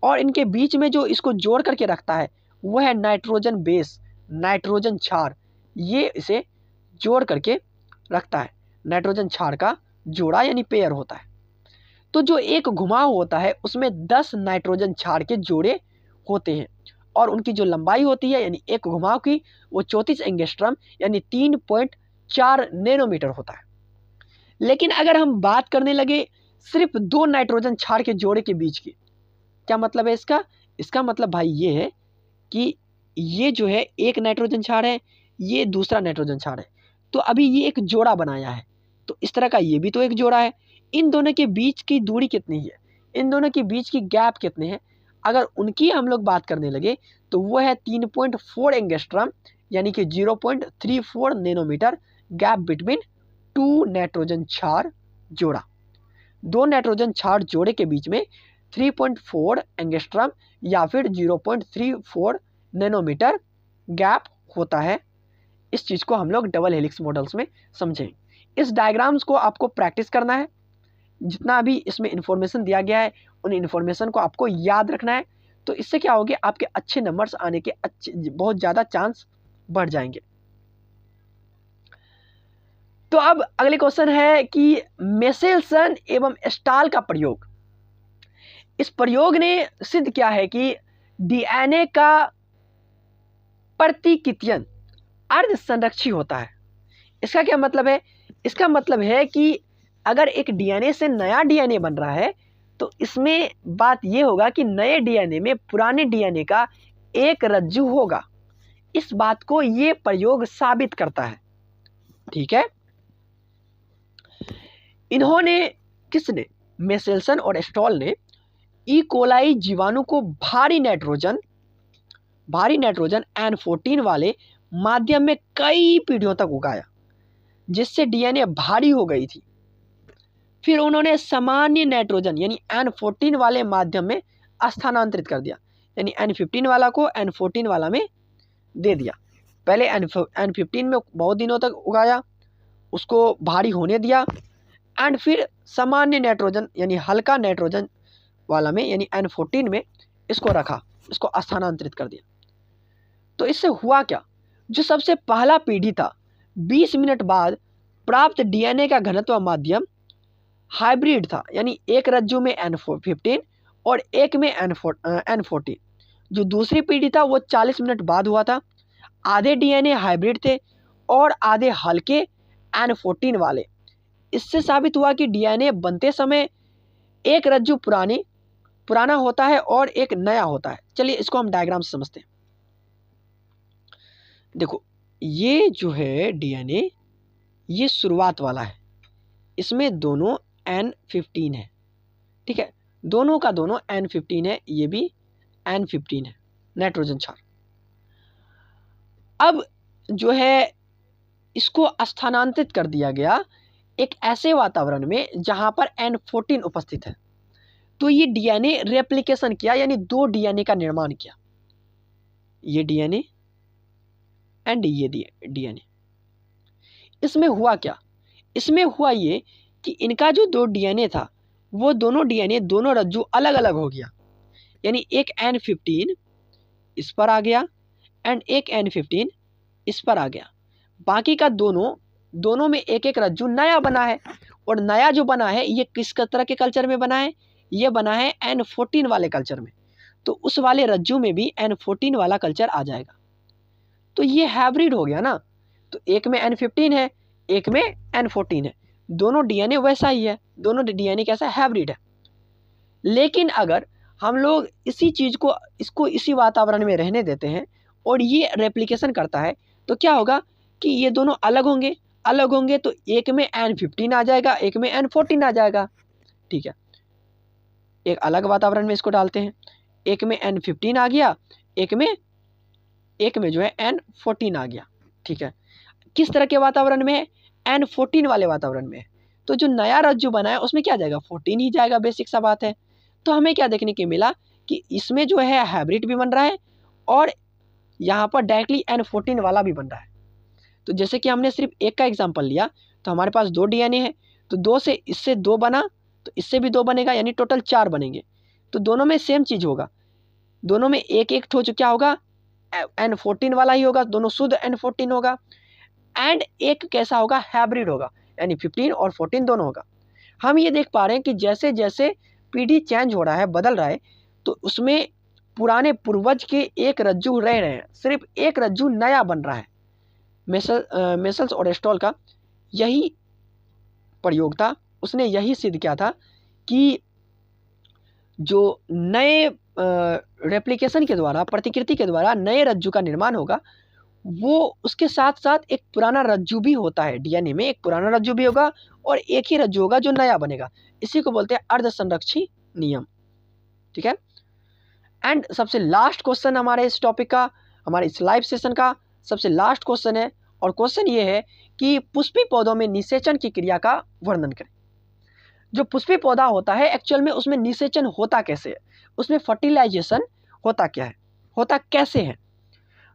और इनके बीच में जो इसको जोड़ करके रखता है वह है नाइट्रोजन बेस, नाइट्रोजन क्षार। ये इसे जोड़ करके रखता है, नाइट्रोजन क्षार का जोड़ा यानी पेयर होता है। तो जो एक घुमाव होता है उसमें 10 नाइट्रोजन क्षार के जोड़े होते हैं, और उनकी जो लंबाई होती है यानी एक घुमाव की, वो 34 एंगस्ट्रम यानी 3.4 नैनोमीटर होता है। लेकिन अगर हम बात करने लगे सिर्फ 2 नाइट्रोजन क्षार के जोड़े के बीच की, क्या मतलब है इसका? इसका मतलब भाई ये है कि ये जो है एक नाइट्रोजन क्षार है, ये दूसरा नाइट्रोजन क्षार है, तो अभी ये एक जोड़ा बनाया है, तो इस तरह का ये भी तो एक जोड़ा है। इन दोनों के बीच की दूरी कितनी है, इन दोनों के बीच की गैप कितने हैं, अगर उनकी हम लोग बात करने लगे तो वो है 3.4 एंगस्ट्रॉम, यानी कि 0.34 nanometre gap between two nitrogen क्षार जोड़ा। दो नाइट्रोजन क्षार जोड़े के बीच में 3.4 एंगस्ट्रॉम या फिर 0.34 नैनोमीटर गैप होता है। इस चीज़ को हम लोग डबल हेलिक्स मॉडल्स में समझें। इस डायग्राम्स को आपको प्रैक्टिस करना है, जितना भी इसमें इंफॉर्मेशन दिया गया है उन इंफॉर्मेशन को आपको याद रखना है, तो इससे क्या होगा, आपके अच्छे नंबर्स आने के बहुत ज़्यादा चांस बढ़ जाएंगे। तो अब अगले क्वेश्चन है कि मेसेल्सन एवं स्टाल का प्रयोग, इस प्रयोग ने सिद्ध किया है कि डीएनए का प्रतिकृतियन अर्ध संरक्षी होता है। इसका क्या मतलब है, इसका मतलब है कि अगर एक डीएनए से नया डीएनए बन रहा है तो इसमें बात यह होगा कि नए डीएनए में पुराने डीएनए का एक रज्जु होगा। इस बात को ये प्रयोग साबित करता है। ठीक है, इन्होंने, किसने, मेसेल्सन और स्टॉल ने ई कोलाई जीवाणु को भारी नाइट्रोजन N14 वाले माध्यम में कई पीढ़ियों तक उगाया, जिससे डीएनए भारी हो गई थी। फिर उन्होंने सामान्य नाइट्रोजन यानी N14 वाले माध्यम में स्थानांतरित कर दिया, यानी N15 वाला को N14 वाला में दे दिया। पहले N15 में बहुत दिनों तक उगाया, उसको भारी होने दिया, एंड फिर सामान्य नाइट्रोजन यानी हल्का नाइट्रोजन वाला में यानी N14 में इसको रखा, इसको स्थानांतरित कर दिया। तो इससे हुआ क्या, जो सबसे पहला पीढ़ी था 20 मिनट बाद प्राप्त डीएनए का घनत्व माध्यम हाइब्रिड था, यानी एक रज्जु में N15 और एक में N14। जो दूसरी पीढ़ी था वो 40 मिनट बाद हुआ था। आधे डीएनए हाइब्रिड थे और आधे हल्के N14 वाले। इससे साबित हुआ कि डीएनए बनते समय एक रज्जु पुराना होता है और एक नया होता है। चलिए इसको हम डायग्राम से समझते हैं। देखो ये जो है डीएनए, ये शुरुआत वाला है, इसमें दोनों N15 है। ठीक है, दोनों का दोनों N15 है, ये भी N15 है, नाइट्रोजन क्षार। अब जो है इसको स्थानांतरित कर दिया गया एक ऐसे वातावरण में जहां पर N14 उपस्थित है। तो ये डीएनए रेप्लिकेशन किया, यानी दो डीएनए का निर्माण किया, ये डीएनए एंड ये डीएनए। इसमें हुआ क्या, इसमें हुआ ये कि इनका जो दो डीएनए था वो दोनों डीएनए दोनों रज्जु अलग अलग हो गया, यानी एक N15 इस पर आ गया एंड एक N15 इस पर आ गया। बाकी का दोनों में एक एक रज्जु नया बना है, और नया जो बना है ये किस तरह के कल्चर में बना है, ये बना है N14 वाले कल्चर में। तो उस वाले रज्जु में भी N14 वाला कल्चर आ जाएगा, तो ये हाइब्रिड हो गया ना। तो एक में N15 है, एक में N14 है, दोनों डीएनए वैसा ही है, दोनों डीएनए कैसा, हाइब्रिड है। लेकिन अगर हम लोग इसी चीज़ को इसी वातावरण में रहने देते हैं और ये रेप्लिकेशन करता है, तो क्या होगा कि ये दोनों अलग होंगे, तो एक में N15 आ जाएगा, एक में N14 आ जाएगा। ठीक है, एक अलग वातावरण में इसको डालते हैं, एक में N15 आ गया, एक में जो है N14 आ गया। ठीक है, किस तरह के वातावरण में है, N14 वाले वातावरण में है। तो जो नया रज्जु बना है उसमें क्या जाएगा, 14 ही जाएगा, बेसिक सा बात है। तो हमें क्या देखने को मिला कि इसमें जो है हाइब्रिड भी बन रहा है और यहाँ पर डायरेक्टली N14 वाला भी बन रहा है। तो जैसे कि हमने सिर्फ एक का एग्जाम्पल लिया, तो हमारे पास दो डीएनए है, तो दो से इससे दो बना तो इससे भी दो बनेगा, यानी टोटल 4 बनेंगे। तो दोनों में सेम चीज़ होगा, दोनों में एक एक ठो जो क्या होगा, N14 वाला ही होगा, दोनों शुद्ध N14 होगा। एंड एक कैसा होगा, हाइब्रिड होगा, यानी 15 और 14 दोनों होगा। हम ये देख पा रहे हैं कि जैसे जैसे पीढ़ी चेंज हो रहा है, बदल रहा है, तो उसमें पुराने पूर्वज के एक रज्जु रह रहे हैं, सिर्फ एक रज्जु नया बन रहा है। मेसल्स और स्टॉल का यही प्रयोग था, उसने यही सिद्ध किया था कि जो नए रेप्लिकेशन के द्वारा, प्रतिकृति के द्वारा नए रज्जु का निर्माण होगा, वो उसके साथ साथ एक पुराना रज्जु भी होता है। डीएनए में एक पुराना रज्जु भी होगा और एक ही रज्जु होगा जो नया बनेगा। इसी को बोलते हैं अर्धसंरक्षी नियम। ठीक है। एंड सबसे लास्ट क्वेश्चन हमारे इस टॉपिक का, हमारे इस लाइव सेशन का सबसे लास्ट क्वेश्चन है, और क्वेश्चन ये है कि पुष्पी पौधों में निषेचन की क्रिया का वर्णन करें। जो पुष्पी पौधा होता है एक्चुअल में उसमें निषेचन होता कैसे है, उसमें फर्टिलाइजेशन होता क्या है, होता कैसे है।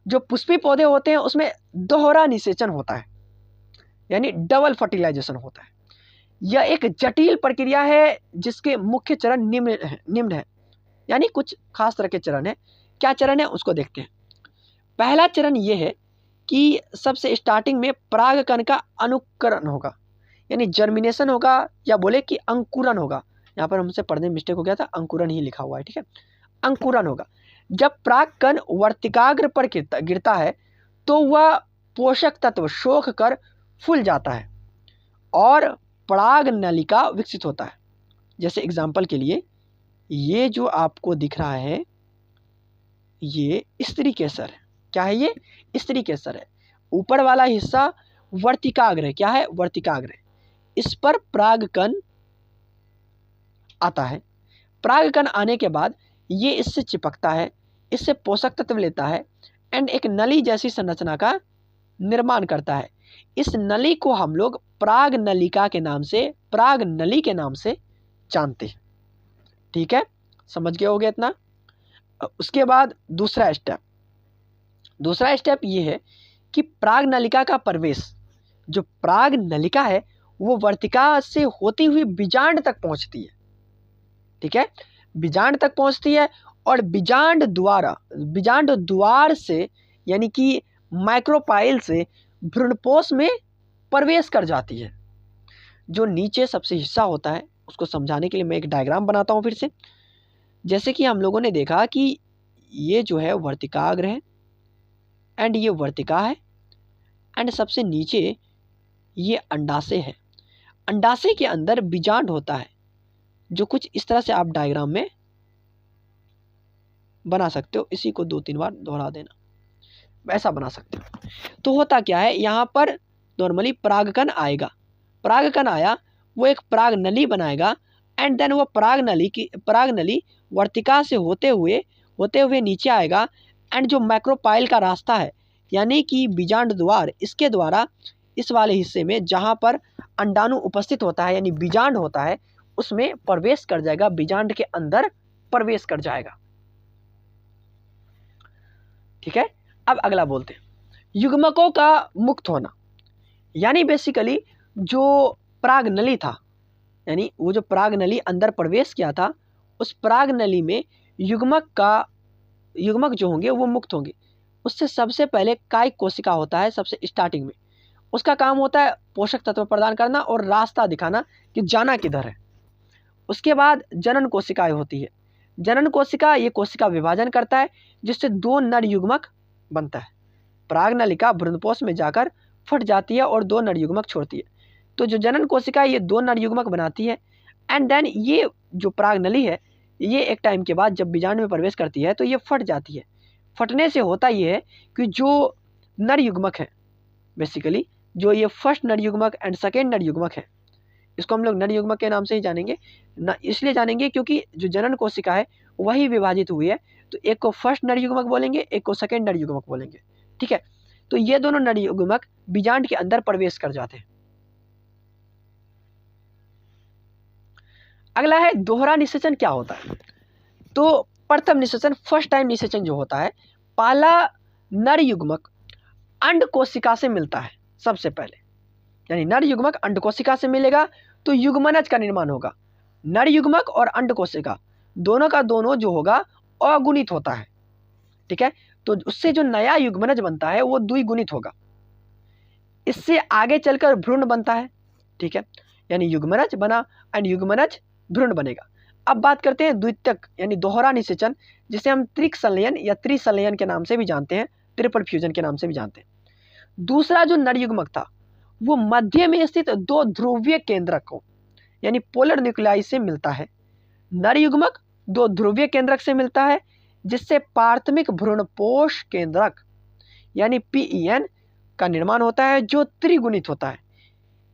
जो पुष्पी पौधे होते हैं उसमें दोहरा निषेचन होता है, यानी डबल फर्टिलाइजेशन होता है। यह एक जटिल प्रक्रिया है जिसके मुख्य चरण निम्न है, यानी कुछ खास तरह के चरण है। क्या चरण है उसको देखते हैं। पहला चरण यह है कि सबसे स्टार्टिंग में परागकण का अनुकरण होगा, यानी जर्मिनेशन होगा, या बोले कि अंकुरन होगा। यहाँ पर हमसे पढ़ने में मिस्टेक हो गया था, अंकुरन ही लिखा हुआ है। ठीक है, अंकुरन होगा। जब परागकण वर्तिकाग्र पर गिरता है तो वह पोषक तत्व सोख कर फूल जाता है और पराग नलिका विकसित होता है। जैसे एग्जाम्पल के लिए ये जो आपको दिख रहा है ये स्त्री केसर है। क्या है ये? स्त्री केसर है। ऊपर वाला हिस्सा वर्तिकाग्र है। क्या है? वर्तिकाग्र है। इस पर परागकण आता है। परागकण आने के बाद ये इससे चिपकता है, इससे पोषक तत्व लेता है एंड एक नली जैसी संरचना का निर्माण करता है। इस नली को हम लोग पराग नलिका के नाम से, पराग नली के नाम से जानते हैं। ठीक है, समझ गए होगे इतना। उसके बाद दूसरा स्टेप ये है कि पराग नलिका का प्रवेश। जो पराग नलिका है वो वर्तिका से होती हुई बीजांड तक पहुंचती है। ठीक है, बीजांड तक पहुंचती है और बीजांड द्वार से, यानी कि माइक्रोपाइल से भ्रूणपोष में प्रवेश कर जाती है। जो नीचे सबसे हिस्सा होता है उसको समझाने के लिए मैं एक डायग्राम बनाता हूँ फिर से। जैसे कि हम लोगों ने देखा कि ये जो है वर्तिकाग्र है एंड ये वर्तिका है एंड सबसे नीचे ये अंडाशय है। अंडाशय के अंदर बीजांड होता है, जो कुछ इस तरह से आप डायग्राम में बना सकते हो। इसी को 2-3 बार दोहरा देना, ऐसा बना सकते हो। तो होता क्या है, यहाँ पर नॉर्मली परागकण आएगा, परागकण आया, वो एक पराग नली बनाएगा एंड देन वो पराग नली वर्तिका से होते हुए नीचे आएगा एंड जो मैक्रोपाइल का रास्ता है, यानी कि बीजांड द्वार, इसके द्वारा इस वाले हिस्से में जहाँ पर अंडाणु उपस्थित होता है, यानी बीजांड होता है, उसमें प्रवेश कर जाएगा, बीजांड के अंदर प्रवेश कर जाएगा। ठीक है, अब अगला बोलते हैं युग्मकों का मुक्त होना। यानी बेसिकली जो पराग नली था, यानी वो जो पराग नली अंदर प्रवेश किया था, उस पराग नली में युग्मक जो होंगे वो मुक्त होंगे। उससे सबसे पहले कायिक कोशिका होता है, सबसे स्टार्टिंग में उसका काम होता है पोषक तत्व प्रदान करना और रास्ता दिखाना कि जाना किधर है। उसके बाद जनन कोशिकाएं होती है। जनन कोशिका, ये कोशिका विभाजन करता है जिससे 2 नर युग्मक बनता है। पराग नलिका भ्रूणपोष में जाकर फट जाती है और 2 नर युग्मक छोड़ती है। तो जो जनन कोशिका है ये 2 नर युग्मक बनाती है एंड देन ये जो पराग नली है ये एक टाइम के बाद जब बीजांड में प्रवेश करती है तो ये फट जाती है। फटने से होता ये है कि जो नर युग्मक है, बेसिकली जो ये फर्स्ट नर युग्मक एंड सेकेंड नर युग्मक है, इसको हम लोग नर युग्मक के नाम से ही जानेंगे ना, इसलिए जानेंगे क्योंकि जो जनन कोशिका है वही विभाजित हुई है। तो एक को फर्स्ट नर युग्मक बोलेंगे, एक को सेकेंड नर युग्मक बोलेंगे। ठीक है, तो ये दोनों नर युग्मक बीजांड के अंदर प्रवेश कर जाते हैं। अगला है दोहरा निषेचन क्या होता है। तो प्रथम निषेचन, फर्स्ट टाइम निषेचन जो होता है, पहला नर युग्मक अंड कोशिका से मिलता है सबसे पहले, यानी नर युग्मक अंड कोशिका से मिलेगा तो युग्मनज का निर्माण होगा। नर युग्मक और अंड कोशिका दोनों का दोनों जो होगा अगुणित होता है। ठीक है, तो उससे जो नया युग्मनज बनता है वो द्विगुणित होगा। इससे आगे चलकर भ्रूण बनता है। ठीक है, यानी युग्मनज बना एंड युग्मनज भ्रूण बनेगा। अब बात करते हैं द्वितीयक यानी दोहरा निषेचन, जिसे हम त्रिक संलयन या त्रिसंलयन के नाम से भी जानते हैं, ट्रिपल फ्यूजन के नाम से भी जानते हैं। दूसरा जो नर युग्मक था वो मध्य में स्थित 2 ध्रुवीय केंद्रक को, यानी पोलर न्यूक्लियाई से मिलता है। नर युग्मक दो ध्रुवीय केंद्रक से मिलता है, जिससे प्राथमिक भ्रूणपोष केंद्रक यानी PEN का निर्माण होता है, जो त्रिगुणित होता है।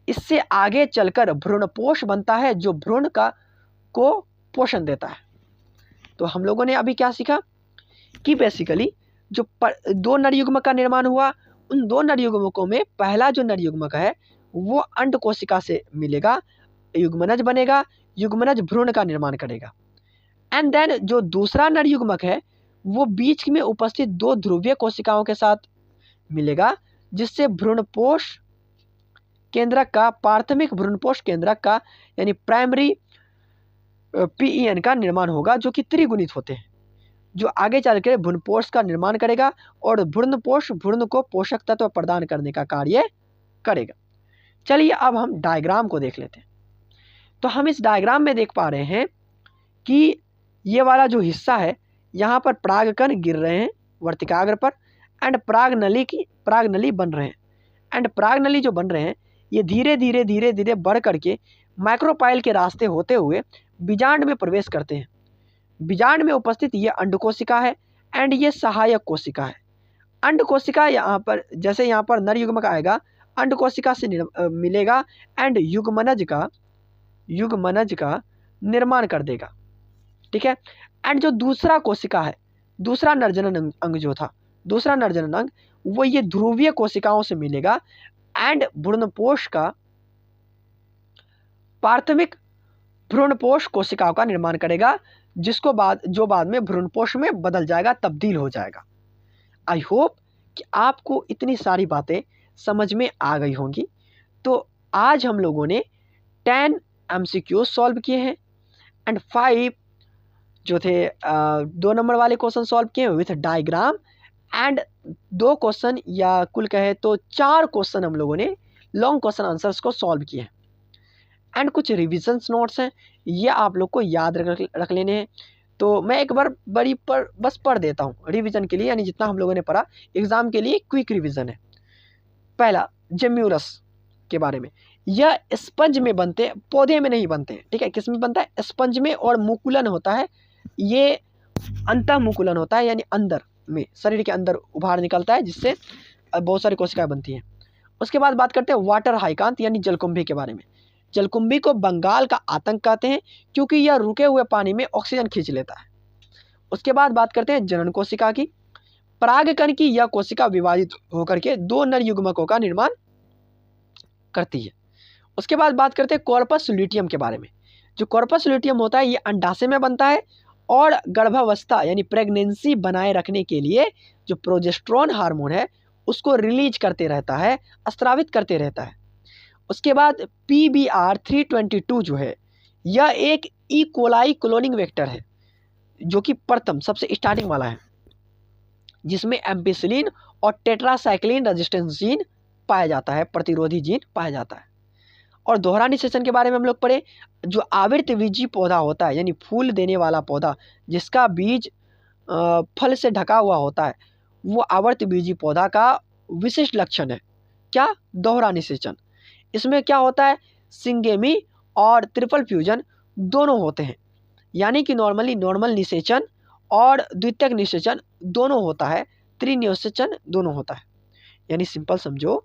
इससे आगे चलकर भ्रूणपोष बनता है, जो भ्रूण को पोषण देता है। तो हम लोगों ने अभी क्या सीखा कि बेसिकली जो दो नरयुग्मक का निर्माण हुआ, उन दो नरयुग्मकों में पहला जो नरयुग्मक है वो अंड कोशिका से मिलेगा, युग्मनज बनेगा, युग्मनज भ्रूण का निर्माण करेगा। एंड देन जो दूसरा नरयुग्मक है वो बीच में उपस्थित दो ध्रुवीय कोशिकाओं के साथ मिलेगा, जिससे भ्रूणपोष केंद्रक का, प्राथमिक भ्रूणपोष केंद्रक का यानी प्राइमरी PEN का निर्माण होगा, जो कि त्रिगुणित होते हैं, जो आगे चल के भ्रूणपोष का निर्माण करेगा और भ्रूणपोष भ्रूण को पोषक तत्व प्रदान करने का कार्य करेगा। चलिए अब हम डायग्राम को देख लेते हैं। तो हम इस डायग्राम में देख पा रहे हैं कि ये वाला जो हिस्सा है, यहाँ पर परागकण गिर रहे हैं वर्तिकाग्र पर, एंड परागनली बन रहे हैं। एंड परागनली जो बन रहे हैं ये धीरे धीरे धीरे धीरे बढ़ करके माइक्रोपाइल के रास्ते होते हुए बीजांड में प्रवेश करते हैं। बीजांड में उपस्थित ये अंड कोशिका है एंड ये सहायक कोशिका है। अंड कोशिका यहाँ पर, जैसे यहाँ पर नर युग्मक आएगा, अंड कोशिका से मिलेगा एंड युग्मनज का निर्माण कर देगा। ठीक है। एंड जो दूसरा कोशिका है, दूसरा नरजनन अंग जो था, दूसरा नरजनन अंग वो ये ध्रुवीय कोशिकाओं से मिलेगा एंड भ्रूणपोष का, प्राथमिक भ्रूणपोष कोशिकाओं का निर्माण करेगा, जिसको बाद में भ्रूणपोष में बदल जाएगा, तब्दील हो जाएगा। आई होप कि आपको इतनी सारी बातें समझ में आ गई होंगी। तो आज हम लोगों ने 10 MCQ सॉल्व किए हैं एंड 5 जो थे 2 नंबर वाले क्वेश्चन सॉल्व किए विथ डायग्राम, एंड 2 क्वेश्चन या कुल कहे तो 4 क्वेश्चन हम लोगों ने लॉन्ग क्वेश्चन आंसर्स को सॉल्व किए हैं। एंड कुछ रिविजन्स नोट्स हैं, ये आप लोग को याद रख लेने हैं। तो मैं एक बार बस पढ़ देता हूँ रिवीजन के लिए, यानी जितना हम लोगों ने पढ़ा एग्जाम के लिए क्विक रिवीजन है। पहला, जेम्यूरस के बारे में, यह स्पंज में बनते हैं, पौधे में नहीं बनते हैं। ठीक है, किस में बनता है? स्पंज में। और मुकुलन होता है, ये अंतः मुकुलन होता है, यानी अंदर में, शरीर के अंदर उभार निकलता है, जिससे बहुत सारी कोशिकाएं बनती हैं। उसके बाद बात करते हैं वाटर हाइकांत यानी जलकुंभी के बारे में। जलकुंभी को बंगाल का आतंक कहते हैं, क्योंकि यह रुके हुए पानी में ऑक्सीजन खींच लेता है। उसके बाद बात करते हैं जनन कोशिका की। परागकण की यह कोशिका विभाजित होकर के 2 नर युग्मकों का निर्माण करती है। उसके बाद बात करते हैं कॉर्पस ल्यूटियम के बारे में। जो कॉर्पस ल्यूटियम होता है ये अंडाशय में बनता है और गर्भावस्था यानी प्रेगनेंसी बनाए रखने के लिए जो प्रोजेस्टेरोन हार्मोन है उसको रिलीज करते रहता है, स्रावित करते रहता है। उसके बाद PBR 322 जो है यह एक ई कोलाई क्लोनिंग वेक्टर है, जो कि प्रथम सबसे स्टार्टिंग वाला है, जिसमें एम्पिसिलिन और टेट्रासाइक्लिन रेजिस्टेंस जीन पाया जाता है, प्रतिरोधी जीन पाया जाता है। और दोहरा निषेचन के बारे में हम लोग पढ़े। जो आवृतबीजी पौधा होता है, यानी फूल देने वाला पौधा जिसका बीज फल से ढका हुआ होता है, वो आवृतबीजी पौधा का विशिष्ट लक्षण है। क्या? दोहरा निषेचन। इसमें क्या होता है? सिंगेमी और ट्रिपल फ्यूजन दोनों होते हैं, यानी कि नॉर्मली नॉर्मल निषेचन और द्वितीयक निषेचन दोनों होता है, त्रिनिषेचन दोनों होता है। यानी सिंपल समझो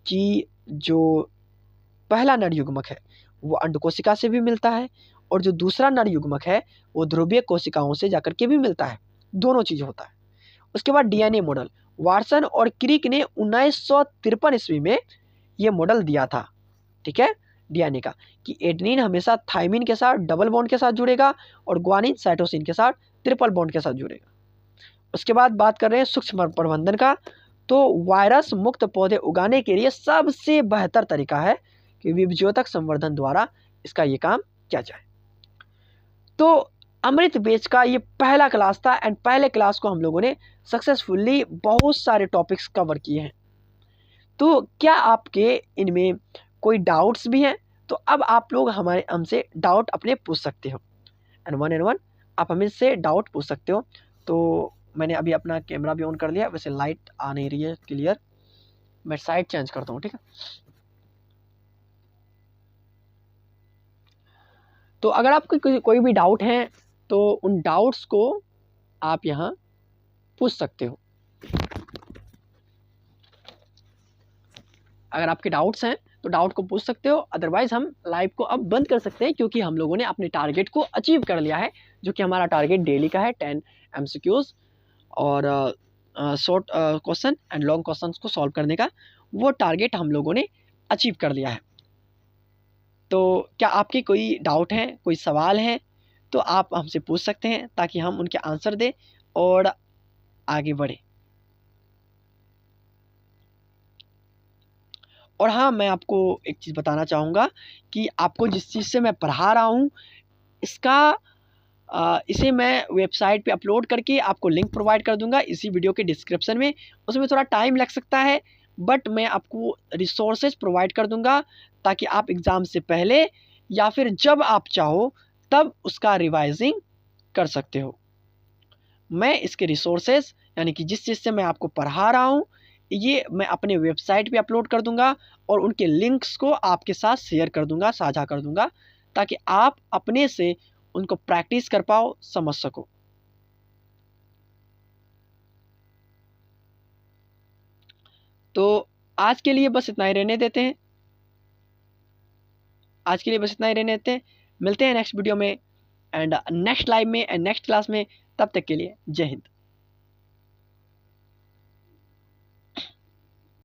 कि जो पहला नर युग्मक है वो अंड कोशिका से भी मिलता है, और जो दूसरा नर युग्मक है वो ध्रुवीय कोशिकाओं से जाकर के भी मिलता है, दोनों चीज़ होता है। उसके बाद DNA मॉडल, वाटसन और क्रिक ने 1953 ईस्वी में ये मॉडल दिया था। ठीक है, DNA का, कि एडेनिन हमेशा थाइमिन के साथ डबल बॉन्ड के साथ जुड़ेगा और ग्वानिन साइटोसिन के साथ ट्रिपल बॉन्ड के साथ जुड़ेगा। उसके बाद बात कर रहे हैं सूक्ष्म प्रबंधन का। तो वायरस मुक्त पौधे उगाने के लिए सबसे बेहतर तरीका है कि विभज्योतक संवर्धन द्वारा इसका ये काम किया जाए। तो अमृत बेच का ये पहला क्लास था, एंड पहले क्लास को हम लोगों ने सक्सेसफुली बहुत सारे टॉपिक्स कवर किए हैं। तो क्या आपके इनमें कोई डाउट्स भी हैं? तो अब आप लोग हमसे डाउट अपने पूछ सकते हो, N1 आप हमसे डाउट पूछ सकते हो। तो मैंने अभी अपना कैमरा भी ऑन कर लिया, वैसे लाइट आ नहीं रही है क्लियर, मैं साइड चेंज करता हूँ। ठीक है, तो अगर आपको कोई भी डाउट है तो उन डाउट्स को आप यहाँ पूछ सकते हो। अगर आपके डाउट्स हैं तो डाउट को पूछ सकते हो, अदरवाइज़ हम लाइव को अब बंद कर सकते हैं, क्योंकि हम लोगों ने अपने टारगेट को अचीव कर लिया है, जो कि हमारा टारगेट डेली का है 10 MCQs और short question and long questions को सॉल्व करने का। वो टारगेट हम लोगों ने अचीव कर लिया है। तो क्या आपके कोई डाउट हैं, कोई सवाल हैं, तो आप हमसे पूछ सकते हैं ताकि हम उनके आंसर दें और आगे बढ़ें। और हाँ, मैं आपको एक चीज़ बताना चाहूँगा कि आपको जिस चीज़ से मैं पढ़ा रहा हूँ, इसे मैं वेबसाइट पे अपलोड करके आपको लिंक प्रोवाइड कर दूँगा इसी वीडियो के डिस्क्रिप्शन में। उसमें थोड़ा टाइम लग सकता है, बट मैं आपको रिसोर्सेज प्रोवाइड कर दूँगा ताकि आप एग्ज़ाम से पहले या फिर जब आप चाहो तब उसका रिवाइज़िंग कर सकते हो। मैं इसके रिसोर्सेज यानी कि जिस चीज़ से मैं आपको पढ़ा रहा हूँ, ये मैं अपने वेबसाइट पे अपलोड कर दूँगा और उनके लिंक्स को आपके साथ शेयर कर दूँगा, साझा कर दूँगा, ताकि आप अपने से उनको प्रैक्टिस कर पाओ, समझ सको। तो आज के लिए बस इतना ही रहने देते हैं। आज के लिए बस इतना ही रहने देते हैं। मिलते हैं नेक्स्ट वीडियो में एंड नेक्स्ट लाइव में एंड नेक्स्ट क्लास में। तब तक के लिए जय हिंद।